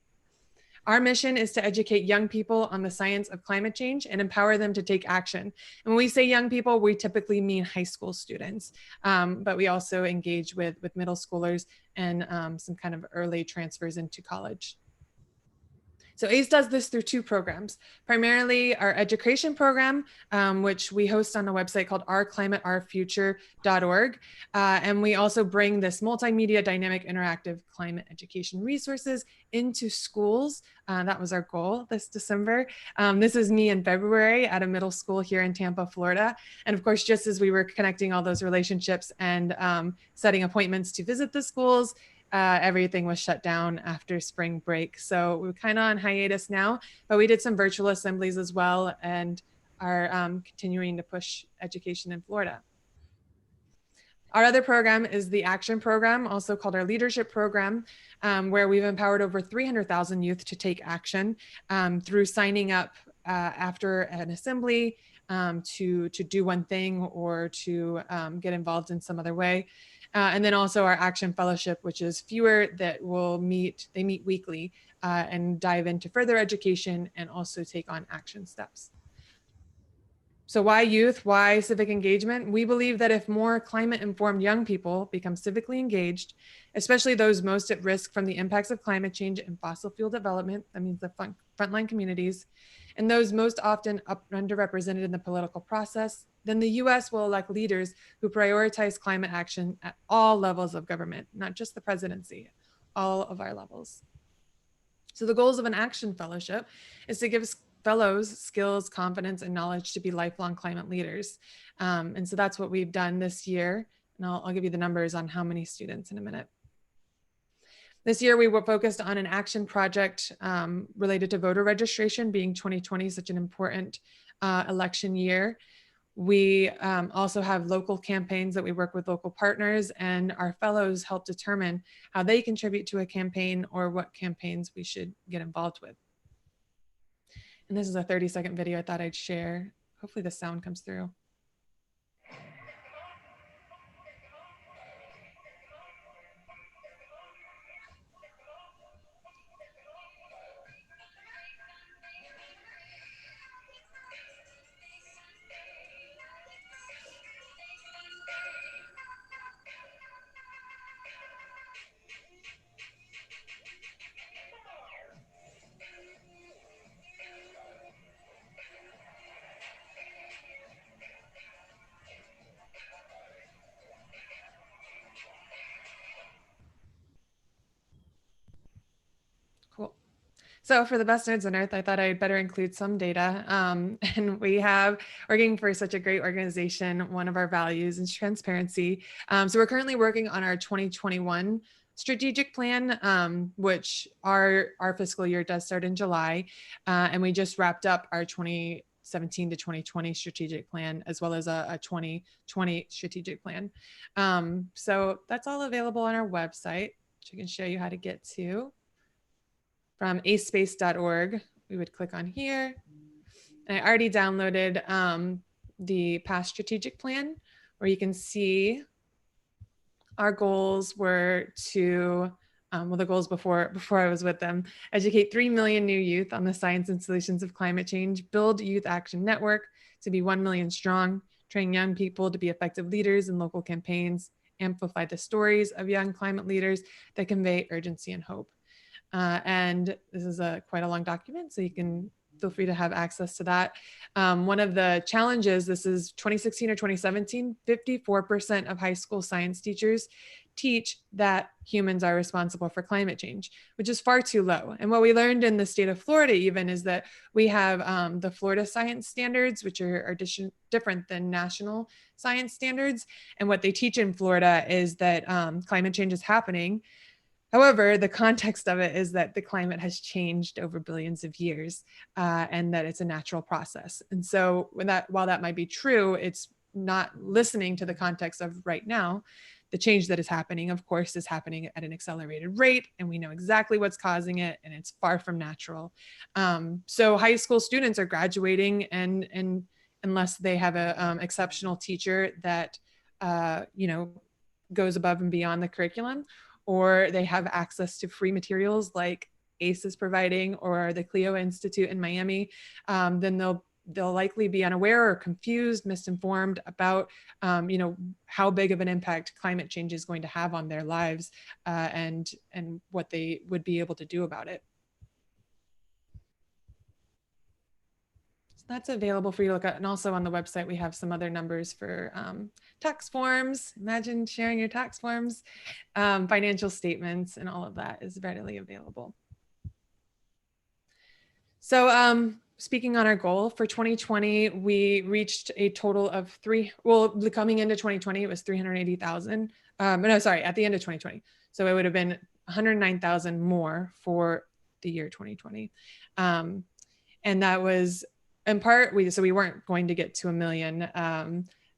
Our mission is to educate young people on the science of climate change and empower them to take action. And when we say young people, we typically mean high school students, but we also engage with middle schoolers and some kind of early transfers into college. So ACE does this through 2 programs, primarily our education program, which we host on a website called ourclimateourfuture.org. And we also bring this multimedia dynamic interactive climate education resources into schools. That was our goal this December. This is me in February at a middle school here in Tampa, Florida. And of course, just as we were connecting all those relationships and setting appointments to visit the schools, everything was shut down after spring break. So we're kind of on hiatus now, but we did some virtual assemblies as well and are continuing to push education in Florida. Our other program is the Action Program, also called our Leadership Program, where we've empowered over 300,000 youth to take action through signing up after an assembly to do one thing or to get involved in some other way. And then also our Action Fellowship, which is fewer that they meet weekly and dive into further education and also take on action steps. So why youth? Why civic engagement? We believe that if more climate-informed young people become civically engaged, especially those most at risk from the impacts of climate change and fossil fuel development, that means the frontline communities, and those most often underrepresented in the political process, then the US will elect leaders who prioritize climate action at all levels of government, not just the presidency, all of our levels. So the goals of an Action Fellowship is to give fellows skills, confidence, and knowledge to be lifelong climate leaders. And so that's what we've done this year. And I'll give you the numbers on how many students in a minute. This year, we were focused on an action project related to voter registration, being 2020 such an important election year. We also have local campaigns that we work with local partners, and our fellows help determine how they contribute to a campaign or what campaigns we should get involved with. And this is a 30-second video I thought I'd share. Hopefully the sound comes through. Cool. So for the best nerds on earth, I thought I'd better include some data. And we have, working for such a great organization, one of our values is transparency. So we're currently working on our 2021 strategic plan, which our fiscal year does start in July. And we just wrapped up our 2017 to 2020 strategic plan, as well as a 2020 strategic plan. So that's all available on our website, which I can show you how to get to. From acespace.org, we would click on here. And I already downloaded the past strategic plan, where you can see our goals were to, well, the goals before I was with them: educate 3 million new youth on the science and solutions of climate change, build youth action network to be 1 million strong, train young people to be effective leaders in local campaigns, amplify the stories of young climate leaders that convey urgency and hope. And this is quite a long document, so you can feel free to have access to that. One of the challenges, this is 2016 or 2017, 54% of high school science teachers teach that humans are responsible for climate change, which is far too low. And what we learned in the state of Florida even is that we have the Florida science standards, which are different than national science standards. And what they teach in Florida is that climate change is happening. However, the context of it is that the climate has changed over billions of years, and that it's a natural process. And so while that might be true, it's not listening to the context of right now. The change that is happening, of course, is happening at an accelerated rate, and we know exactly what's causing it, and it's far from natural. So high school students are graduating, and unless they have an exceptional teacher that goes above and beyond the curriculum, or they have access to free materials like ACE is providing, or the Clio Institute in Miami, then they'll likely be unaware or confused, misinformed about how big of an impact climate change is going to have on their lives, and what they would be able to do about it. That's available for you to look at. And also on the website, we have some other numbers for tax forms. Imagine sharing your tax forms, financial statements, and all of that is readily available. So speaking on our goal for 2020, we reached a total of coming into 2020, it was 380,000. No, sorry, at the end of 2020. So it would have been 109,000 more for the year 2020. And that was, in part, we weren't going to get to 1 million,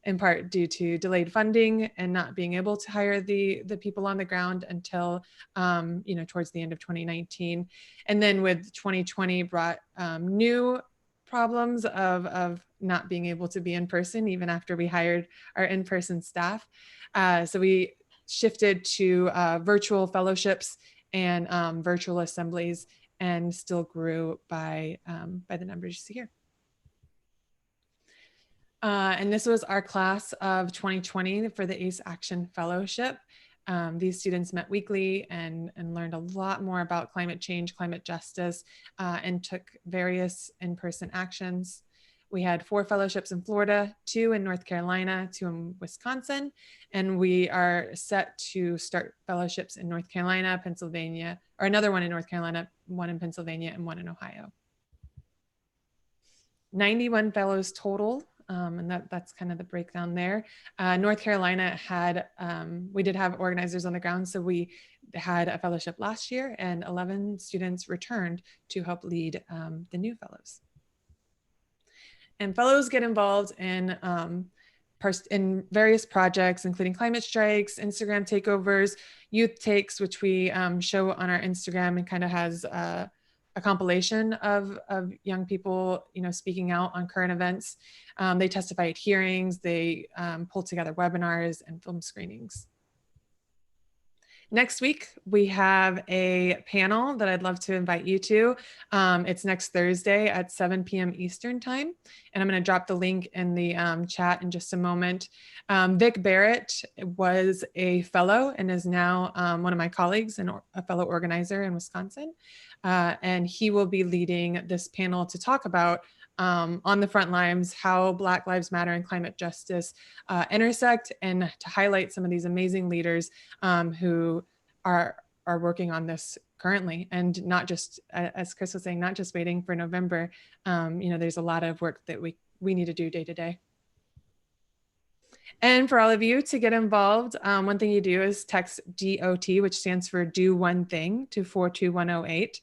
in part due to delayed funding and not being able to hire the people on the ground until towards the end of 2019. And then with 2020 brought new problems of not being able to be in person even after we hired our in-person staff. So we shifted to virtual fellowships and virtual assemblies, and still grew by the numbers you see here. And this was our class of 2020 for the ACE Action Fellowship. These students met weekly and learned a lot more about climate change, climate justice, and took various in-person actions. We had 4 fellowships in Florida, 2 in North Carolina, 2 in Wisconsin, and we are set to start fellowships in North Carolina, Pennsylvania, or another one in North Carolina, 1 in Pennsylvania, and 1 in Ohio. 91 fellows total. And that's kind of the breakdown there. North Carolina had, we did have organizers on the ground. So we had a fellowship last year, and 11 students returned to help lead the new fellows. And fellows get involved in various projects, including climate strikes, Instagram takeovers, youth takes, which we show on our Instagram, and kind of has a compilation of young people, speaking out on current events. They testify at hearings, they pull together webinars and film screenings. Next week, we have a panel that I'd love to invite you to. It's next Thursday at 7 p.m. Eastern time. And I'm going to drop the link in the chat in just a moment. Vic Barrett was a fellow and is now one of my colleagues and a fellow organizer in Wisconsin. And he will be leading this panel to talk about on the front lines, how Black Lives Matter and climate justice intersect, and to highlight some of these amazing leaders who are working on this currently, and not just, as Chris was saying, not just waiting for November. There's a lot of work that we need to do day to day. And for all of you to get involved, one thing you do is text DOT, which stands for Do One Thing, to 42108.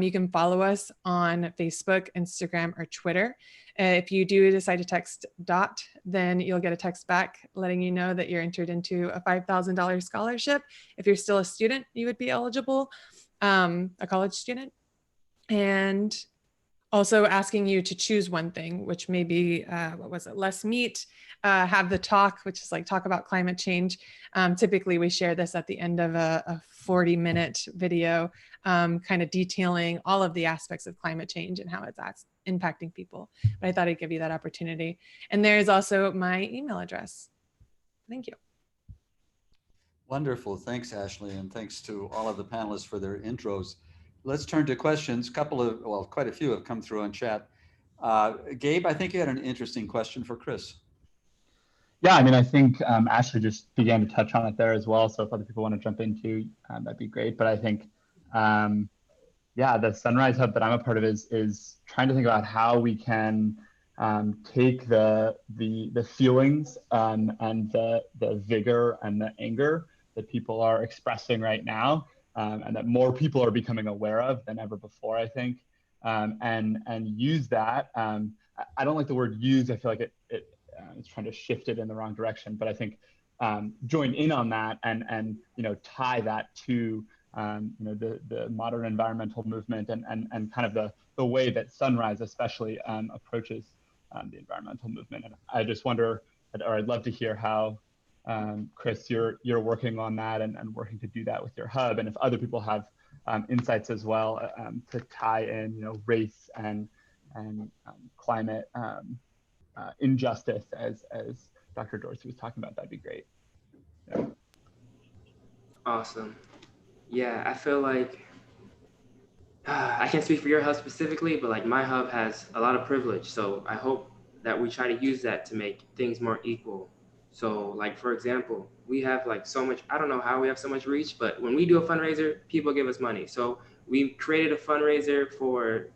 You can follow us on Facebook, Instagram, or Twitter. If you do decide to text DOT, then you'll get a text back letting you know that you're entered into a $5,000 scholarship. If you're still a student, you would be eligible, a college student. And also asking you to choose one thing, which may be, less meat, have the talk, which is like talk about climate change. Typically we share this at the end of a 40-minute video, kind of detailing all of the aspects of climate change and how it's impacting people. But I thought I'd give you that opportunity. And there's also my email address. Thank you. Wonderful. Thanks, Ashley. And thanks to all of the panelists for their intros. Let's turn to questions. Quite a few have come through on chat. Gabe, I think you had an interesting question for Chris. Yeah, I mean, I think Ashley just began to touch on it there as well. So if other people want to jump into, that'd be great. But I think, the Sunrise Hub that I'm a part of is trying to think about how we can take the feelings and the vigor and the anger that people are expressing right now, and that more people are becoming aware of than ever before, I think, and use that. I don't like the word use. I feel like it's trying to shift it in the wrong direction, but I think join in on that and tie that to the modern environmental movement and kind of the way that Sunrise especially approaches the environmental movement. And I just wonder, or I'd love to hear how Chris, you're working on that and working to do that with your hub, and if other people have insights as well to tie in race and climate injustice as Dr. Dorsey was talking about, that'd be great. Yeah. Awesome. Yeah, I feel like I can't speak for your hub specifically, but like my hub has a lot of privilege, so I hope that we try to use that to make things more equal. So like, for example, we have like so much, I don't know how we have so much reach, but when we do a fundraiser, people give us money. So we created a fundraiser for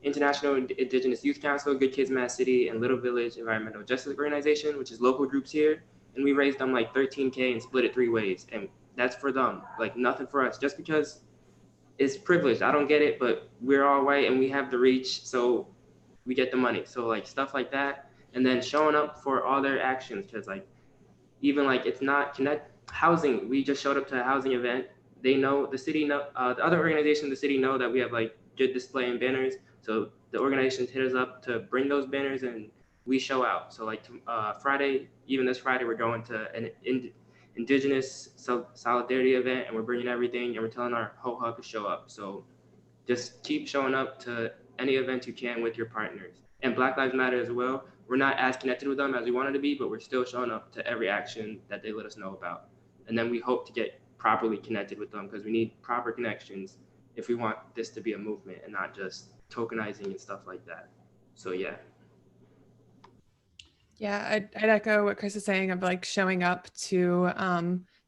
International Indigenous Youth Council, Good Kids Mad City, and Little Village Environmental Justice Organization, which is local groups here. And we raised them like 13K and split it 3 ways. And that's for them, like nothing for us, just because it's privileged. I don't get it, but we're all white and we have the reach, so we get the money. So like stuff like that. And then showing up for all their actions, because like, even like it's not housing. We just showed up to a housing event. They know, the city know, the other organizations in the city know that we have like good display and banners. So the organizations hit us up to bring those banners and we show out. So like Friday, even this Friday, we're going to an Indigenous solidarity event and we're bringing everything and we're telling our whole hub to show up. So just keep showing up to any event you can with your partners. And Black Lives Matter as well. We're not as connected with them as we wanted to be, but we're still showing up to every action that they let us know about. And then we hope to get properly connected with them, because we need proper connections if we want this to be a movement and not just tokenizing and stuff like that. So yeah. Yeah, I'd echo what Chris is saying of like showing up to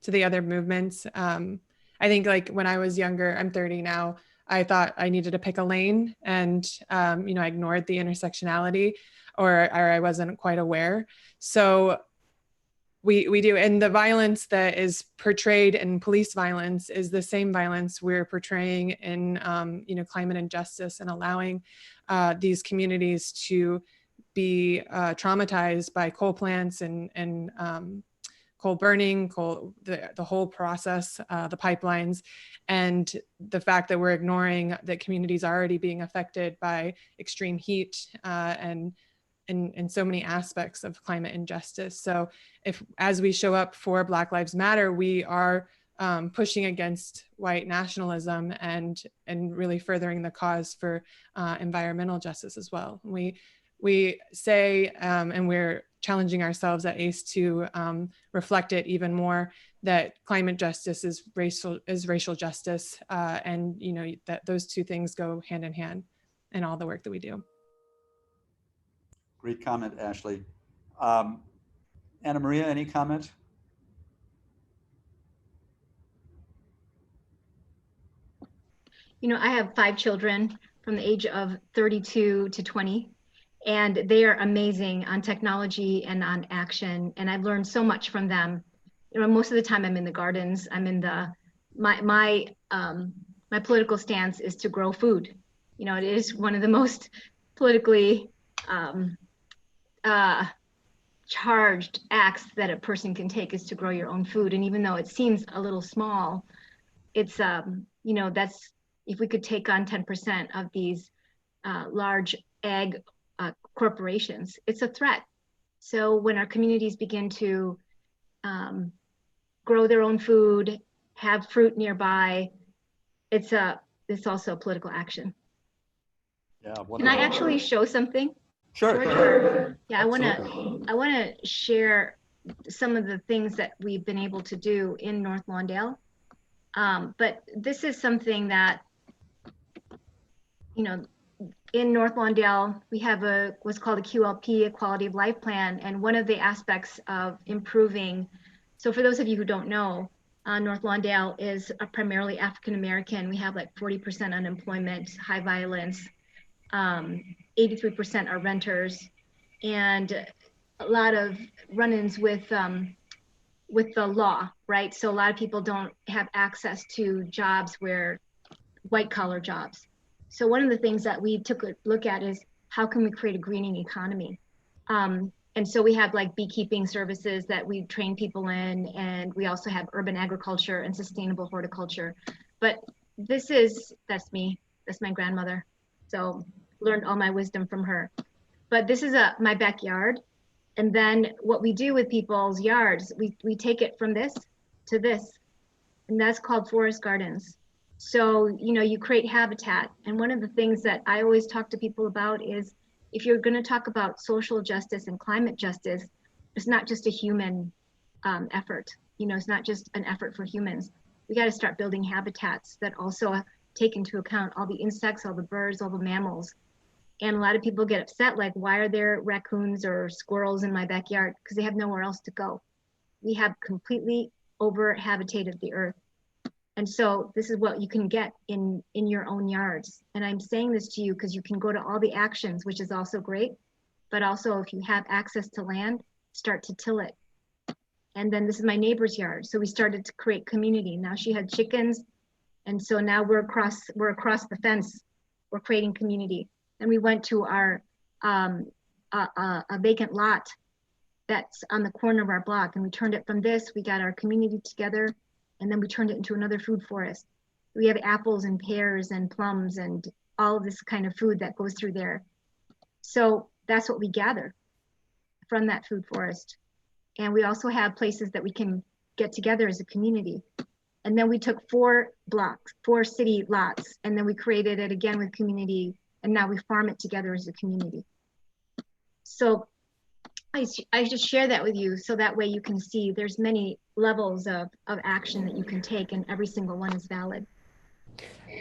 the other movements. I think like when I was younger, I'm 30 now, I thought I needed to pick a lane and, I ignored the intersectionality or I wasn't quite aware. So we do, and the violence that is portrayed in police violence is the same violence we're portraying in, climate injustice and allowing these communities to be traumatized by coal plants and coal burning, the whole process, the pipelines, and the fact that we're ignoring that communities are already being affected by extreme heat and so many aspects of climate injustice. So as we show up for Black Lives Matter, we are pushing against white nationalism and really furthering the cause for environmental justice as well. We say, and we're challenging ourselves at ACE to reflect it even more, that climate justice is racial justice, and that those two things go hand in hand in all the work that we do. Great comment, Ashley. Anna Maria, any comment? I have 5 children from the age of 32 to 20, and they are amazing on technology and on action. And I've learned so much from them. Most of the time I'm in the gardens. I'm in my political stance is to grow food. It is one of the most politically charged acts that a person can take, is to grow your own food. And even though it seems a little small, it's that's, if we could take on 10% of these large ag corporations, it's a threat. So when our communities begin to grow their own food, have fruit nearby, it's also a political action. Yeah. Can I actually show something? Sure. Yeah, I want to share some of the things that we've been able to do in North Lawndale. But this is something that, in North Lawndale, we have what's called a QLP, a quality of life plan. And one of the aspects of improving, so for those of you who don't know, North Lawndale is primarily African-American. We have like 40% unemployment, high violence, 83% are renters, and a lot of run-ins with the law, right? So a lot of people don't have access to jobs white collar jobs. So one of the things that we took a look at is how can we create a greening economy? And so we have like beekeeping services that we train people in, and we also have urban agriculture and sustainable horticulture. But that's me, that's my grandmother. So learned all my wisdom from her. But this is my backyard. And then what we do with people's yards, we take it from this to this, and that's called forest gardens. So, you create habitat. And one of the things that I always talk to people about is, if you're going to talk about social justice and climate justice, it's not just a human effort. It's not just an effort for humans. We got to start building habitats that also take into account all the insects, all the birds, all the mammals. And a lot of people get upset, like, why are there raccoons or squirrels in my backyard? Because they have nowhere else to go. We have completely over-habitated the earth. And so this is what you can get in your own yards. And I'm saying this to you because you can go to all the actions, which is also great. But also, if you have access to land, start to till it. And then this is my neighbor's yard. So we started to create community. Now she had chickens. And so now we're across the fence. We're creating community. And we went to our a vacant lot that's on the corner of our block, and we turned it from this. We got our community together, and then we turned it into another food forest. We have apples and pears and plums and all of this kind of food that goes through there. So that's what we gather from that food forest. And we also have places that we can get together as a community. And then we took 4 city lots, and then we created it again with community. And now we farm it together as a community. So I just share that with you, so that way you can see there's many levels of action that you can take, and every single one is valid.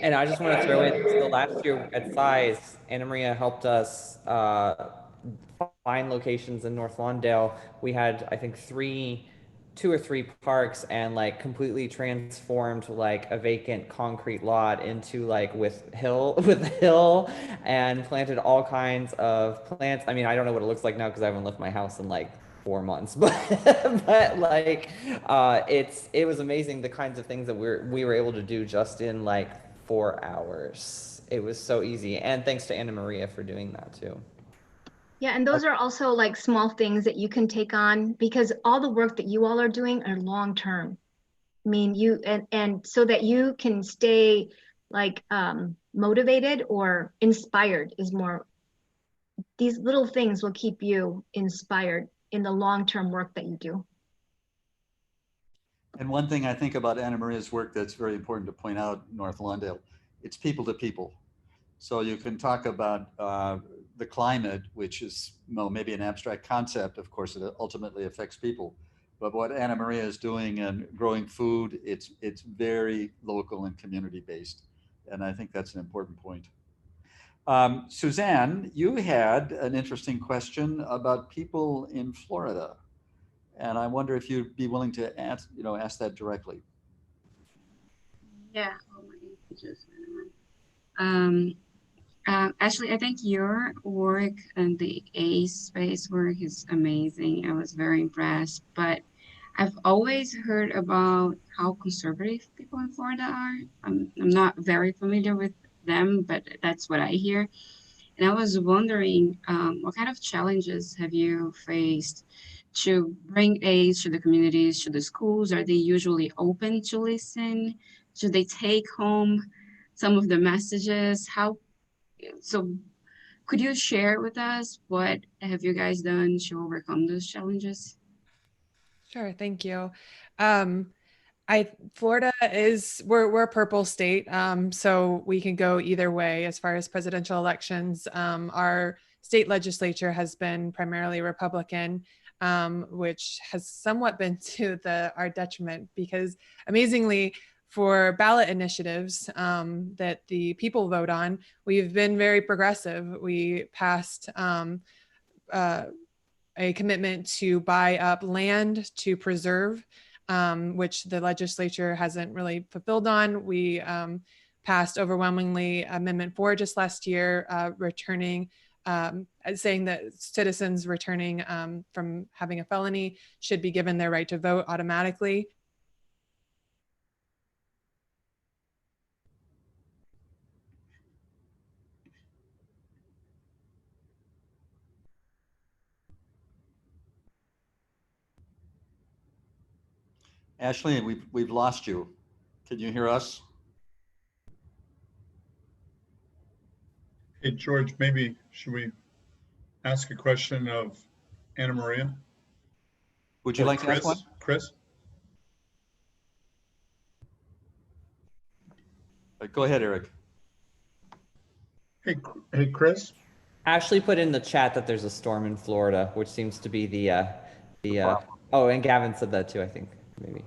And I just want to throw in, so last year at Size, Anna Maria helped us find locations in North Lawndale. We had, I think, 2 or 3 parks, and like completely transformed like a vacant concrete lot into like with hill and planted all kinds of plants. I mean, I don't know what it looks like now because I haven't left my house in like 4 months, but like it was amazing the kinds of things that we were able to do just in like 4 hours. It was so easy, and thanks to Anna Maria for doing that too. Yeah, and those are also like small things that you can take on because all the work that you all are doing are long term. I mean, you and so that you can stay like motivated or inspired is more, these little things will keep you inspired in the long-term work that you do. And one thing I think about Anna Maria's work that's very important to point out, North Lawndale, it's people to people. So you can talk about the climate, which is, well, maybe an abstract concept. Of course, it ultimately affects people. But what Anna Maria is doing and growing food, it's very local and community based. And I think that's an important point. Suzanne, you had an interesting question about people in Florida. And I wonder if you'd be willing to ask that directly. Yeah. Actually, I think your work and the A space work is amazing. I was very impressed, but I've always heard about how conservative people in Florida are. I'm not very familiar with them, but that's what I hear. And I was wondering, what kind of challenges have you faced to bring aid to the communities, to the schools? Are they usually open to listen? Should they take home some of the messages? So could you share with us what have you guys done to overcome those challenges? Sure, thank you. Florida is, we're a purple state, so we can go either way as far as presidential elections. Our state legislature has been primarily Republican, which has somewhat been to our detriment because amazingly, for ballot initiatives that the people vote on, we've been very progressive. We passed a commitment to buy up land to preserve, which the legislature hasn't really fulfilled on. We passed overwhelmingly Amendment 4 just last year, saying that citizens returning from having a felony should be given their right to vote automatically. Ashley, we've lost you. Can you hear us? Hey, George, maybe should we ask a question of Anna Maria? Would you like to ask one? Chris? Go ahead, Eric. Hey, Chris? Ashley put in the chat that there's a storm in Florida, which seems to be oh, and Gavin said that too, I think, maybe.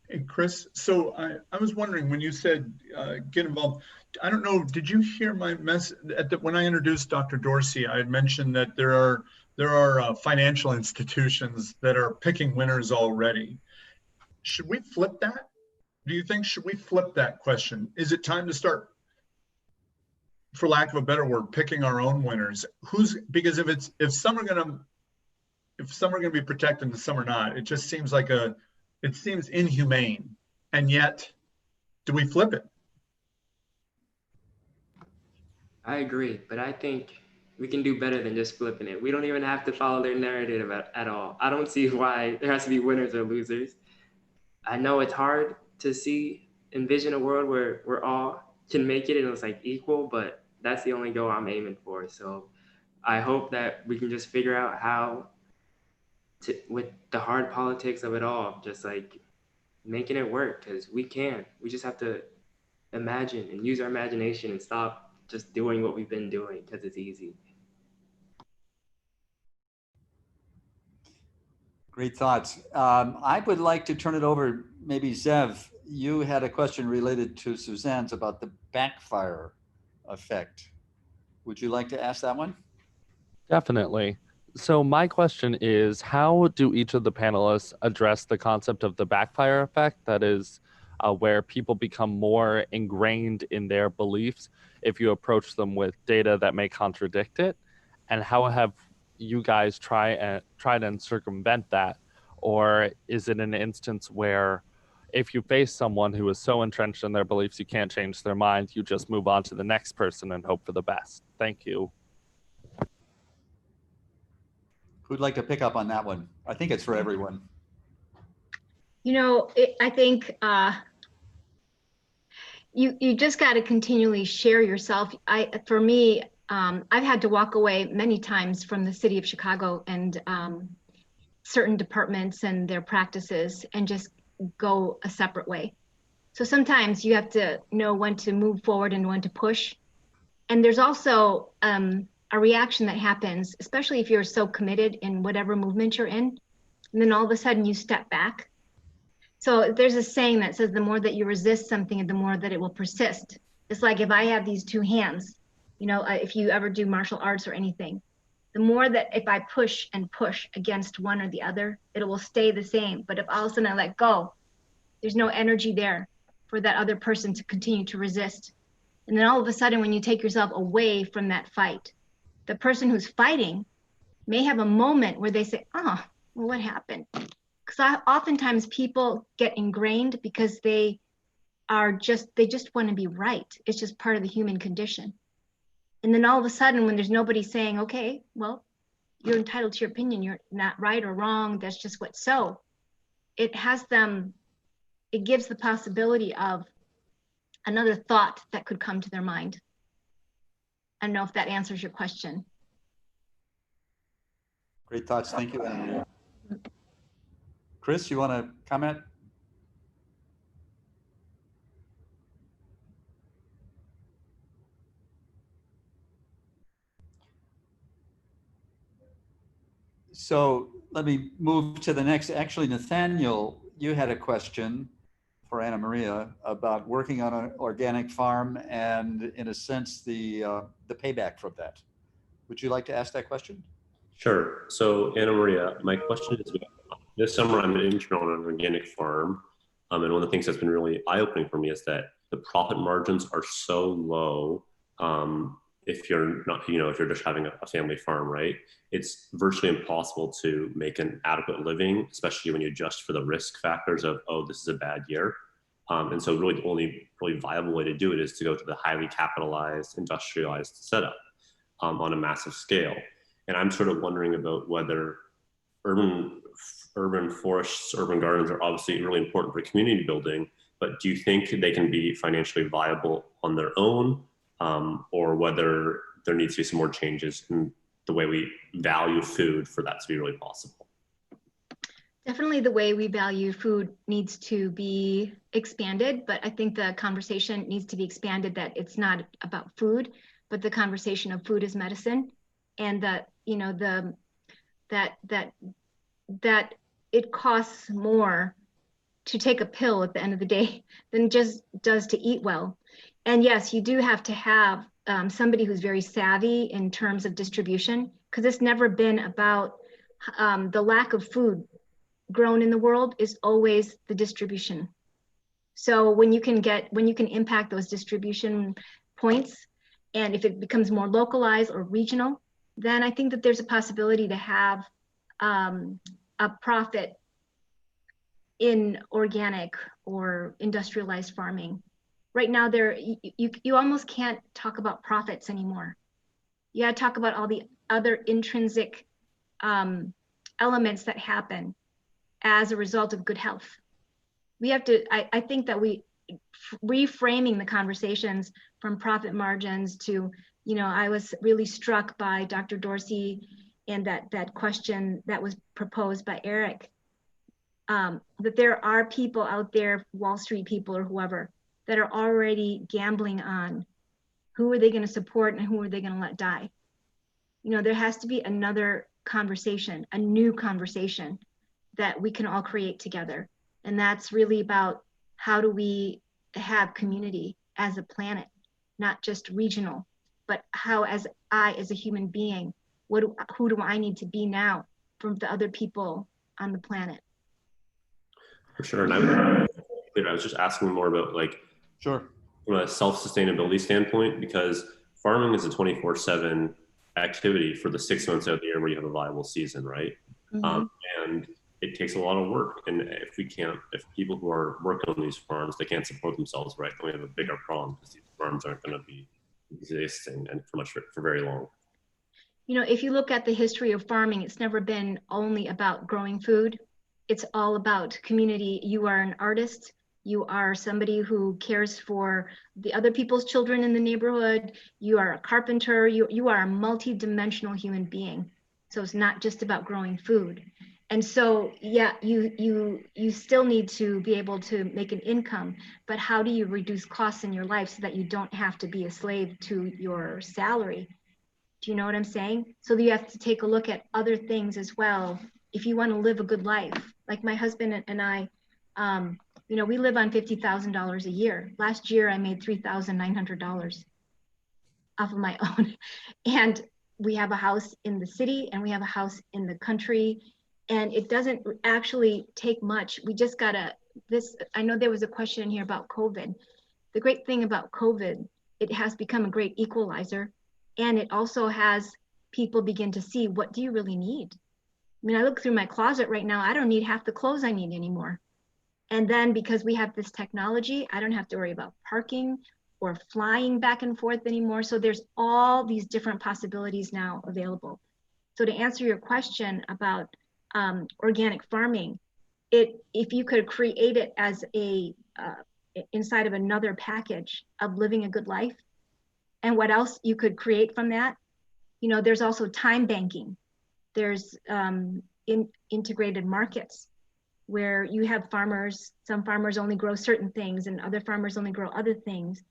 Hey, Chris, so I was wondering when you said get involved, I don't know, did you hear my message? When I introduced Dr. Dorsey, I had mentioned that there are financial institutions that are picking winners already. Should we flip that? Do you think, should we flip that question? Is it time to start, for lack of a better word, picking our own winners? Because if some are gonna be protected and some are not, it just seems like it seems inhumane. And yet, do we flip it? I agree, but I think we can do better than just flipping it. We don't even have to follow their narrative at all. I don't see why there has to be winners or losers. I know it's hard to envision a world where we're all can make it and it's like equal, but that's the only goal I'm aiming for. So I hope that we can just figure out how to, with the hard politics of it all, just like making it work, because we can. We just have to imagine and use our imagination and stop just doing what we've been doing because it's easy. Great thoughts. I would like to turn it over, maybe Zev, you had a question related to Suzanne's about the backfire effect. Would you like to ask that one? Definitely. So my question is, how do each of the panelists address the concept of the backfire effect? That is where people become more ingrained in their beliefs if you approach them with data that may contradict it. And how have you guys tried and circumvent that? Or is it an instance where if you face someone who is so entrenched in their beliefs you can't change their mind, you just move on to the next person and hope for the best? Thank you. Who'd like to pick up on that one? I think it's for everyone. You know, I think you just got to continually share yourself. For me, I've had to walk away many times from the city of Chicago and certain departments and their practices and just go a separate way. So sometimes you have to know when to move forward and when to push. And there's also a reaction that happens, especially if you're so committed in whatever movement you're in, and then all of a sudden you step back. So there's a saying that says the more that you resist something, the more that it will persist. It's like if I have these two hands, you know, if you ever do martial arts or anything, the more that if I push and push against one or the other, it will stay the same. But if all of a sudden I let go, there's no energy there for that other person to continue to resist. And then all of a sudden, when you take yourself away from that fight, the person who's fighting may have a moment where they say, oh, well, what happened? Because oftentimes people get ingrained because they just want to be right. It's just part of the human condition. And then all of a sudden, when there's nobody saying, okay, well, you're entitled to your opinion, you're not right or wrong, that's just what's so, it gives the possibility of another thought that could come to their mind. I don't know if that answers your question. Great thoughts. Thank you, Anna Maria. Chris, you want to comment? So let me move to the next. Actually, Nathaniel, you had a question for Anna Maria about working on an organic farm and, in a sense, the payback from that. Would you like to ask that question? Sure. So Anna Maria, my question is, this summer I'm an intern on an organic farm. And one of the things that's been really eye-opening for me is that the profit margins are so low. If you're not, you know, if you're just having a family farm, right? It's virtually impossible to make an adequate living, especially when you adjust for the risk factors of, oh, this is a bad year. And so really the only really viable way to do it is to go to the highly capitalized, industrialized setup on a massive scale. And I'm sort of wondering about whether urban forests, urban gardens are obviously really important for community building, but do you think they can be financially viable on their own? Or whether there needs to be some more changes in the way we value food for that to be really possible? Definitely the way we value food needs to be expanded, but I think the conversation needs to be expanded that it's not about food, but the conversation of food as medicine, and that, you know, that it costs more to take a pill at the end of the day than just does to eat well. And yes, you do have to have somebody who's very savvy in terms of distribution, because it's never been about the lack of food grown in the world is always the distribution. So when you can impact those distribution points, and if it becomes more localized or regional, then I think that there's a possibility to have a profit in organic or industrialized farming. Right now, you almost can't talk about profits anymore. You gotta talk about all the other intrinsic elements that happen as a result of good health. We have to, I think that reframing the conversations from profit margins to, you know, I was really struck by Dr. Dorsey and that question that was proposed by Eric, that there are people out there, Wall Street people or whoever, that are already gambling on who are they going to support and who are they going to let die. You know, there has to be another conversation, a new conversation that we can all create together. And that's really about how do we have community as a planet, not just regional, but how as a human being, who do I need to be now from the other people on the planet? For sure. And I was just asking more about, like, sure, from a self-sustainability standpoint, because farming is a 24/7 activity for the 6 months out of the year where you have a viable season, right? Mm-hmm. And it takes a lot of work. And if people who are working on these farms, they can't support themselves, right, then we have a bigger problem because these farms aren't going to be existing and for very long. You know, if you look at the history of farming, it's never been only about growing food. It's all about community. You are an artist. You are somebody who cares for the other people's children in the neighborhood. You are a carpenter. You are a multi-dimensional human being. So it's not just about growing food. And so, yeah, you still need to be able to make an income, but how do you reduce costs in your life so that you don't have to be a slave to your salary? Do you know what I'm saying? So you have to take a look at other things as well. If you want to live a good life, like my husband and I, you know, we live on $50,000 a year. Last year, I made $3,900 off of my own. And we have a house in the city and we have a house in the country. And it doesn't actually take much. We just gotta, I know there was a question in here about COVID. The great thing about COVID, it has become a great equalizer. And it also has people begin to see, what do you really need? I mean, I look through my closet right now, I don't need half the clothes I need anymore. And then because we have this technology, I don't have to worry about parking or flying back and forth anymore. So there's all these different possibilities now available. So to answer your question about organic farming, if you could create it as a inside of another package of living a good life, and what else you could create from that, you know, there's also time banking. There's integrated markets where you have farmers, some farmers only grow certain things and other farmers only grow other things.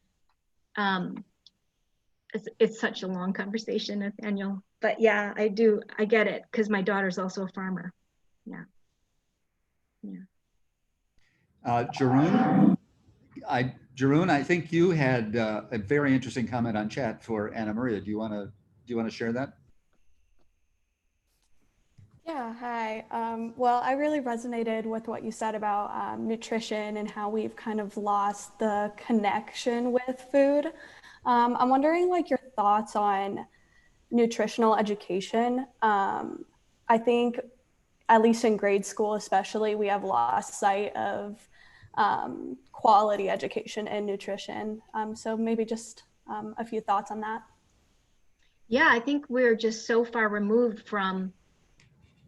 It's such a long conversation, Nathaniel, but yeah, I get it, because my daughter's also a farmer. Yeah. Jeroen, I think you had a very interesting comment on chat for Anna Maria. Do you want to share that? Yeah, hi. Well, I really resonated with what you said about nutrition and how we've kind of lost the connection with food. I'm wondering, like, your thoughts on nutritional education. I think, at least in grade school especially, we have lost sight of quality education in nutrition. So maybe just a few thoughts on that. Yeah, I think we're just so far removed from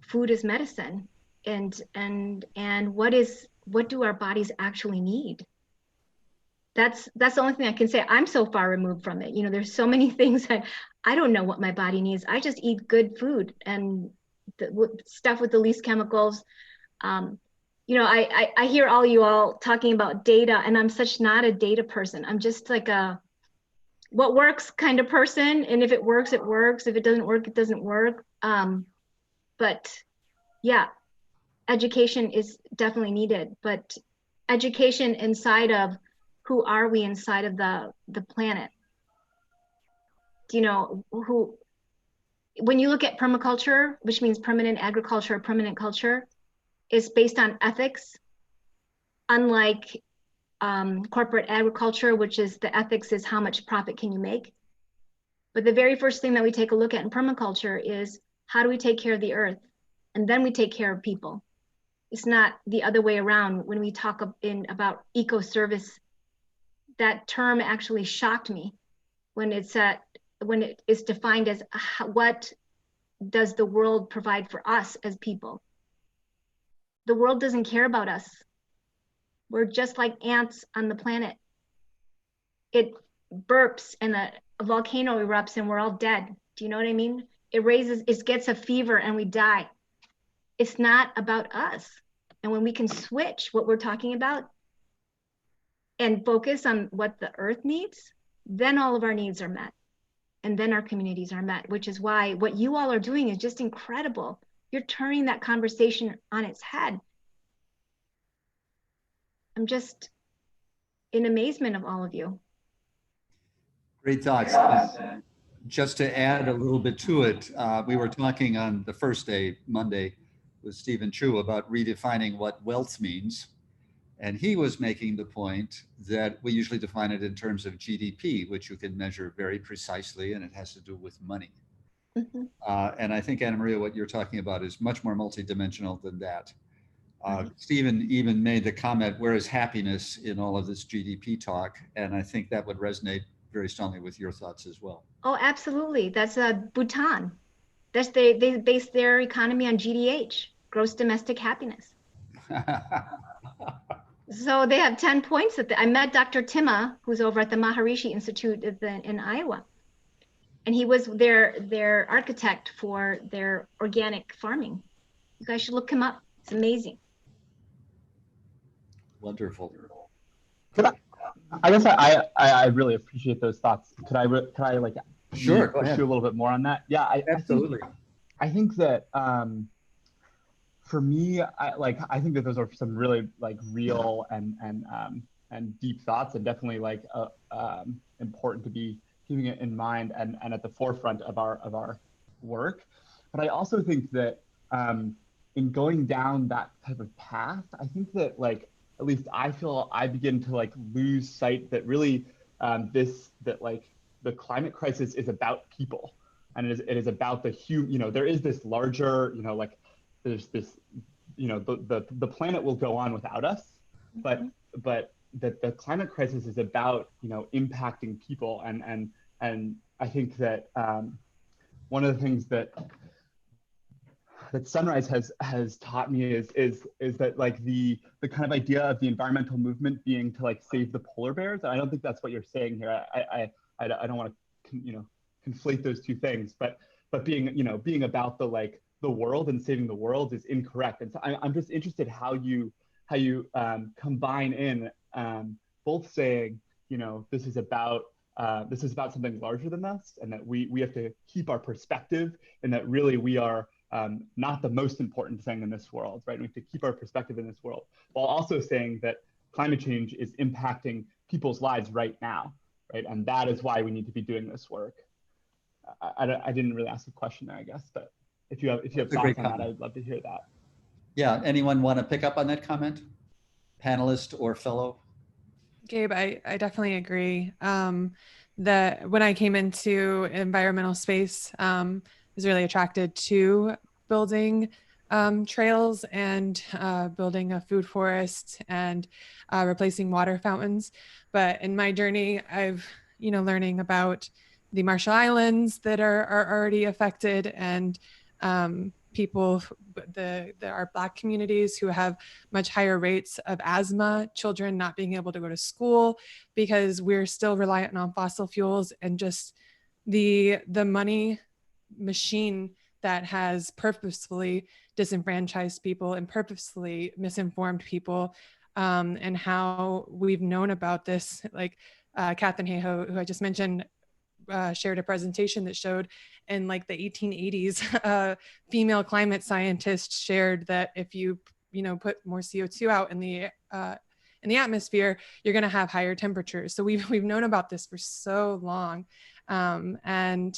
food as medicine, and what do our bodies actually need? That's the only thing I can say. I'm so far removed from it. You know, there's so many things that I don't know what my body needs. I just eat good food and stuff with the least chemicals. You know, I hear all you all talking about data, and I'm such not a data person. I'm just like a what works kind of person. And if it works, it works. If it doesn't work, it doesn't work. But yeah, education is definitely needed, but education inside of who are we inside of the planet? You know, when you look at permaculture, which means permanent agriculture or permanent culture, is based on ethics, unlike corporate agriculture, which is the ethics is how much profit can you make. But the very first thing that we take a look at in permaculture is how do we take care of the earth? And then we take care of people. It's not the other way around. When we talk about eco-service, that term actually shocked me when it is defined as what does the world provide for us as people. The world doesn't care about us. We're just like ants on the planet. It burps and a volcano erupts and we're all dead. Do you know what I mean? It gets a fever and we die. It's not about us. And when we can switch what we're talking about and focus on what the earth needs, then all of our needs are met. And then our communities are met, which is why what you all are doing is just incredible. You're turning that conversation on its head. I'm just in amazement of all of you. Great thoughts. Just to add a little bit to it, we were talking on the first day, Monday, with Stephen Chu about redefining what wealth means. And he was making the point that we usually define it in terms of GDP, which you can measure very precisely, and it has to do with money. Mm-hmm. And I think, Anna Maria, what you're talking about is much more multidimensional than that. Stephen even made the comment, where is happiness in all of this GDP talk? And I think that would resonate very strongly with your thoughts as well. Oh, absolutely. That's Bhutan. They base their economy on GDH, gross domestic happiness. So they have 10 points. I met Dr. Timma, who's over at the Maharishi Institute in Iowa. And he was their architect for their organic farming. You guys should look him up. It's amazing. Wonderful. I guess I really appreciate those thoughts. Could I like sure push you a little bit more on that? Yeah, absolutely. I think that for me, I think that those are some really like real and deep thoughts, and definitely like important to be keeping it in mind and at the forefront of our work. But I also think that in going down that type of path, I think that like at least I feel I begin to like lose sight that really like the climate crisis is about people, and it is about there is this larger, like there's this, the planet will go on without us, but that the climate crisis is about, impacting people. And I think that one of the things that Sunrise has taught me is that like the kind of idea of the environmental movement being to like save the polar bears. And I don't think that's what you're saying here. I don't want to conflate those two things, but being about the world and saving the world is incorrect. And so I'm just interested how you combine in both saying, this is about something larger than us, and that we have to keep our perspective, and that really we are not the most important thing in this world, right? We have to keep our perspective in this world, while also saying that climate change is impacting people's lives right now, right? And that is why we need to be doing this work. I didn't really ask a question there, I guess, but if you have thoughts on that, I'd love to hear that. Yeah, anyone want to pick up on that comment? Panelist or fellow? Gabe, I definitely agree. That when I came into environmental space, I was really attracted to building trails and building a food forest and replacing water fountains. But in my journey, I've, learning about the Marshall Islands that are already affected, and people, our Black communities who have much higher rates of asthma, children not being able to go to school because we're still reliant on fossil fuels, and just the money machine that has purposefully disenfranchised people and purposefully misinformed people, and how we've known about this. Like Catherine Hayhoe, who I just mentioned, shared a presentation that showed in like the 1880s, female climate scientists shared that if you put more CO2 out in the atmosphere, you're going to have higher temperatures. So we've known about this for so long, and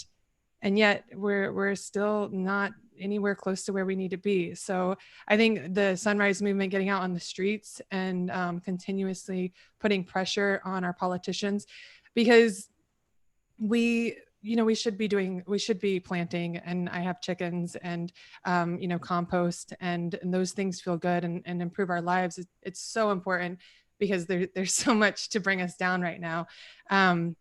yet we're still not anywhere close to where we need to be. So I think the Sunrise Movement, getting out on the streets and continuously putting pressure on our politicians, because we should be planting, and I have chickens and compost, and those things feel good and improve our lives. It's so important, because there's so much to bring us down right now,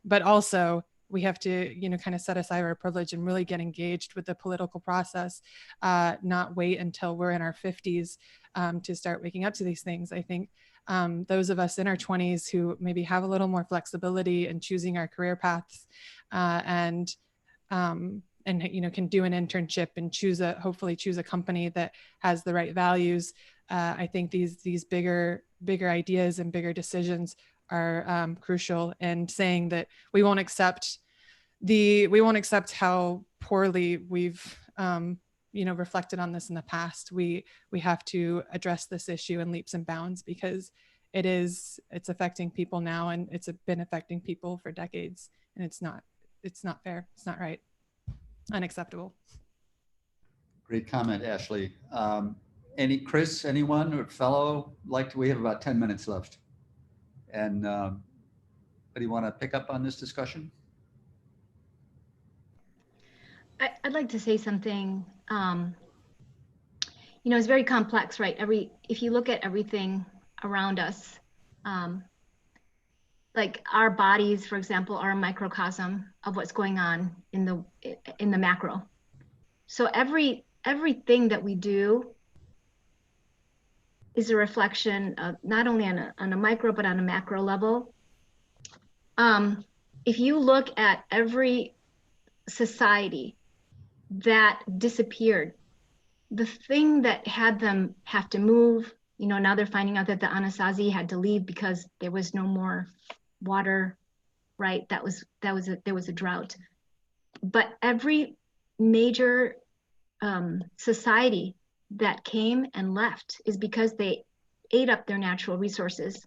but also we have to kind of set aside our privilege and really get engaged with the political process, not wait until we're in our 50s to start waking up to these things. I think those of us in our 20s who maybe have a little more flexibility in choosing our career paths, and can do an internship and hopefully choose a company that has the right values. I think these bigger ideas and bigger decisions are crucial, and saying that we won't accept how poorly we've reflected on this in the past. We have to address this issue in leaps and bounds, because it's affecting people now, and it's been affecting people for decades, and it's not fair. It's not right. Unacceptable. Great comment, Ashley. Chris, anyone or fellow we have about 10 minutes left. And do you want to pick up on this discussion? I'd like to say something. It's very complex, right? If you look at everything around us, like our bodies, for example, are a microcosm of what's going on in the macro. So everything that we do is a reflection of not only on a micro, but on a macro level. If you look at every society that disappeared, the thing that had them have to move, now they're finding out that the Anasazi had to leave because there was no more water, right? There was a drought. But every major society that came and left is because they ate up their natural resources.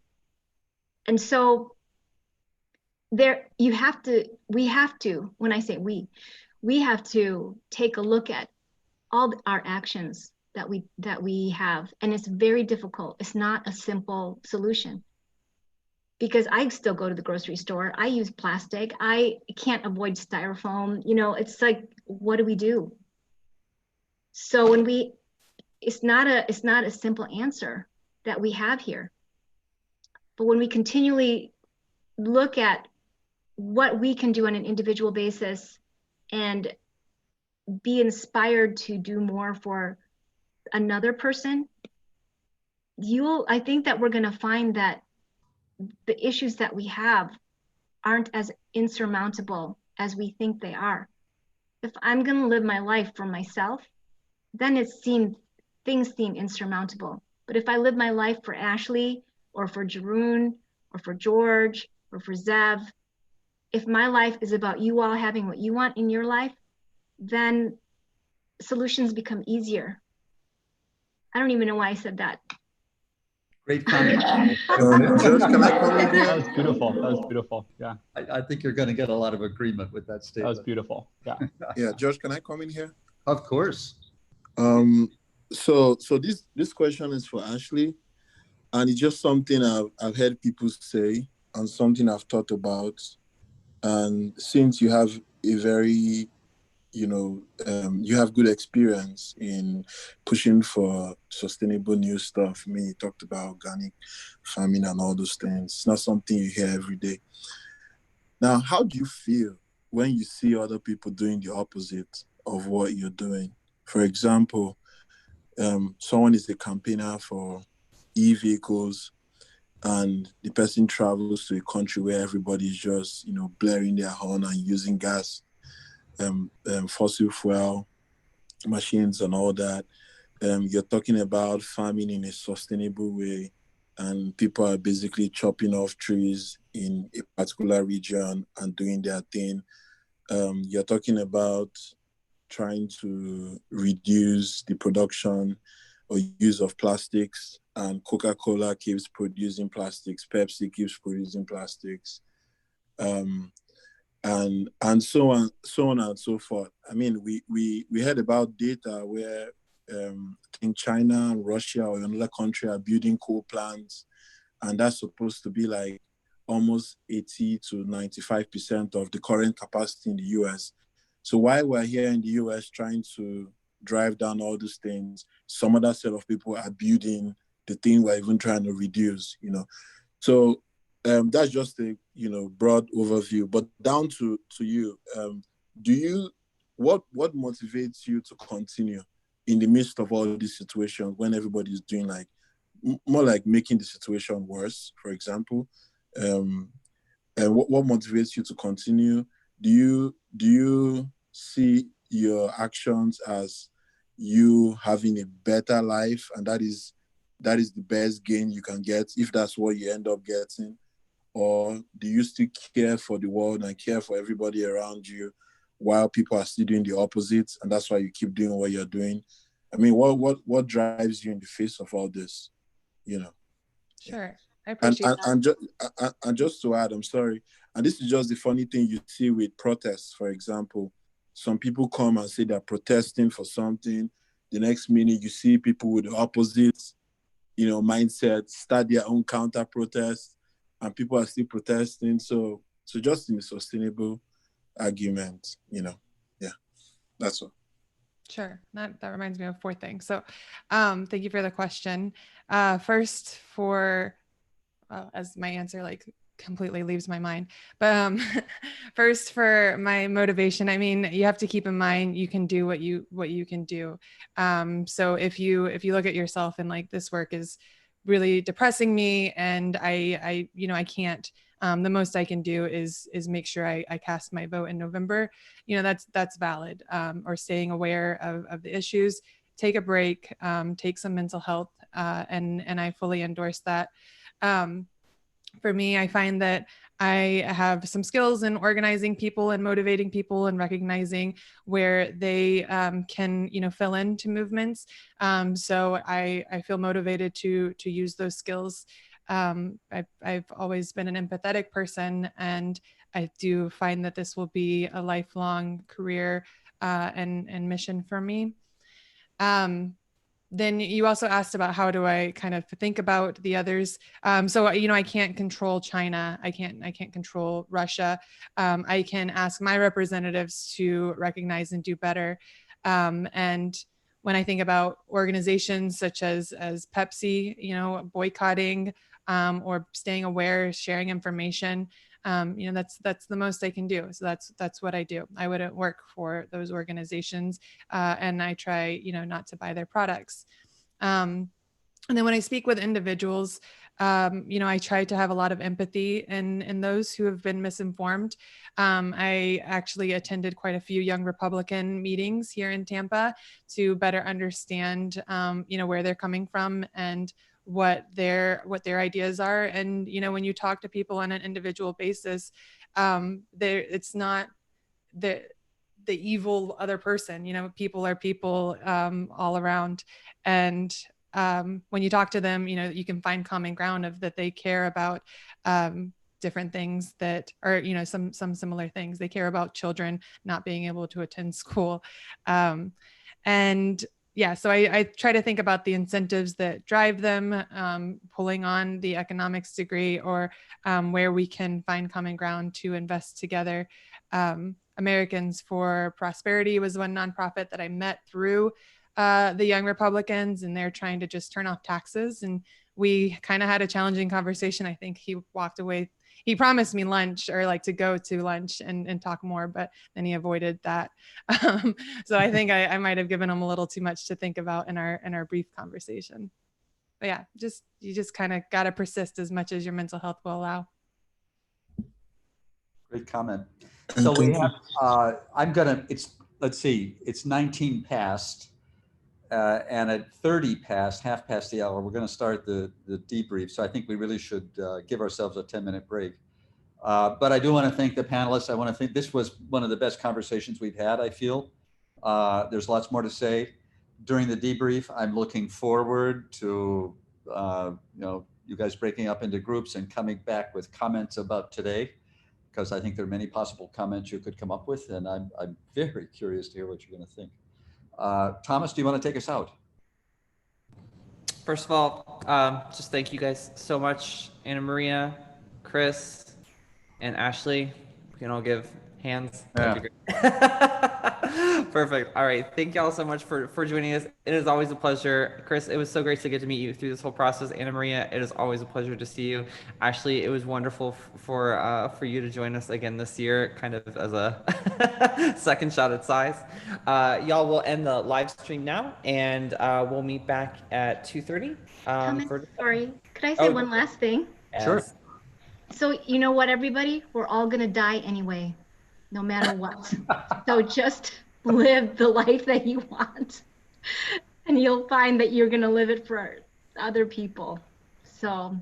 And so we have to, when I say we have to take a look at all our actions that we have. And it's very difficult. It's not a simple solution, because I still go to the grocery store. I use plastic. I can't avoid styrofoam. It's like, what do we do? So it's not a simple answer that we have here. But when we continually look at what we can do on an individual basis and be inspired to do more for another person, I think that we're going to find that the issues that we have aren't as insurmountable as we think they are. If I'm going to live my life for myself, then things seem insurmountable. But if I live my life for Ashley or for Jeroen or for George or for Zev, if my life is about you all having what you want in your life, then solutions become easier. I don't even know why I said that. Great comment. George, can I comment here? That was beautiful. That was beautiful. Yeah. I think you're going to get a lot of agreement with that statement. That was beautiful. Yeah. Yeah, George, can I come in here? Of course. So this question is for Ashley, and it's just something I've heard people say and something I've thought about. And since you have a very, you have good experience in pushing for sustainable new stuff. I mean, you talked about organic farming and all those things. It's not something you hear every day. Now, how do you feel when you see other people doing the opposite of what you're doing? For example, someone is a campaigner for e-vehicles, and the person travels to a country where everybody's just, blaring their horn and using gas, fossil fuel machines and all that. You're talking about farming in a sustainable way, and people are basically chopping off trees in a particular region and doing their thing. You're talking about trying to reduce the production or use of plastics, and Coca-Cola keeps producing plastics, Pepsi keeps producing plastics, and so on and so forth. I mean, we heard about data where I think China and Russia or another country are building coal plants, and that's supposed to be like almost 80 to 95% of the current capacity in the US. So while we're here in the US trying to drive down all these things, some other set of people are building the thing we're even trying to reduce, So that's just a broad overview. But down to you, what motivates you to continue in the midst of all these situations when everybody's doing more like making the situation worse, for example? And what motivates you to continue? Do you see your actions as you having a better life, and that is the best gain you can get if that's what you end up getting? Or do you still care for the world and care for everybody around you while people are still doing the opposite, and that's why you keep doing what you're doing? I mean, what drives you in the face of all this? Sure. I appreciate that. And just to add, I'm sorry, and this is just the funny thing you see with protests, for example. Some people come and say they're protesting for something. The next minute, you see people with the opposite, mindset start their own counter protest, and people are still protesting. So just in a sustainable argument, yeah, that's all. Sure. That reminds me of 4 things. So thank you for the question. First, as my answer completely leaves my mind. But first, for my motivation, I mean, you have to keep in mind you can do what you can do. So if you look at yourself and like, this work is really depressing me, and I can't. The most I can do is make sure I cast my vote in November. That's valid. Or staying aware of the issues. Take a break. Take some mental health, and I fully endorse that. For me, I find that I have some skills in organizing people and motivating people and recognizing where they can, fill into movements. So I feel motivated to use those skills. I've always been an empathetic person, and I do find that this will be a lifelong career and mission for me. Then you also asked about how do I kind of think about the others. So, I can't control China. I can't control Russia. I can ask my representatives to recognize and do better. And when I think about organizations such as Pepsi, boycotting or staying aware, sharing information, that's the most I can do. So that's what I do. I wouldn't work for those organizations, and I try, not to buy their products. And then when I speak with individuals, I try to have a lot of empathy in those who have been misinformed. I actually attended quite a few Young Republican meetings here in Tampa to better understand, where they're coming from and what their ideas are. And when you talk to people on an individual basis, it's not the evil other person. People are people all around. And when you talk to them, you can find common ground of that they care about different things that are, some similar things. They care about children not being able to attend school. And yeah, so I try to think about the incentives that drive them, pulling on the economics degree, or where we can find common ground to invest together. Americans for Prosperity was one nonprofit that I met through the Young Republicans, and they're trying to just turn off taxes. And we kind of had a challenging conversation. I think he walked away. He promised me lunch, or like to go to lunch and talk more, but then he avoided that. So I think I might have given him a little too much to think about in our brief conversation. But yeah, you just kind of got to persist as much as your mental health will allow. Great comment. So we have, let's see, it's 19 past, and at 30 past, half past the hour, we're going to start the debrief. So I think we really should give ourselves a 10-minute break. But I do want to thank the panelists. I want to think this was one of the best conversations we've had, I feel. There's lots more to say. During the debrief, I'm looking forward to you guys breaking up into groups and coming back with comments about today, because I think there are many possible comments you could come up with, and I'm very curious to hear what you're going to think. Thomas, do you want to take us out? First of all, just thank you guys so much, Anna Maria, Chris, and Ashley. We can all give hands. Yeah. Perfect. All right. Thank y'all so much for joining us. It is always a pleasure. Chris, it was so great to get to meet you through this whole process. Anna Maria, it is always a pleasure to see you. Ashley, it was wonderful for you to join us again this year, kind of as a second shot at size. Y'all will end the live stream now, and we'll meet back at 2:30. Sorry, could I say one last thing? Yes. Sure. So you know what, everybody? We're all gonna die anyway, no matter what. So just live the life that you want, and you'll find that you're gonna live it for other people. So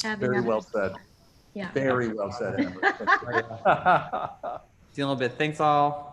Very well said. Yeah. Very well said, Amber. See you in a little bit. Thanks all.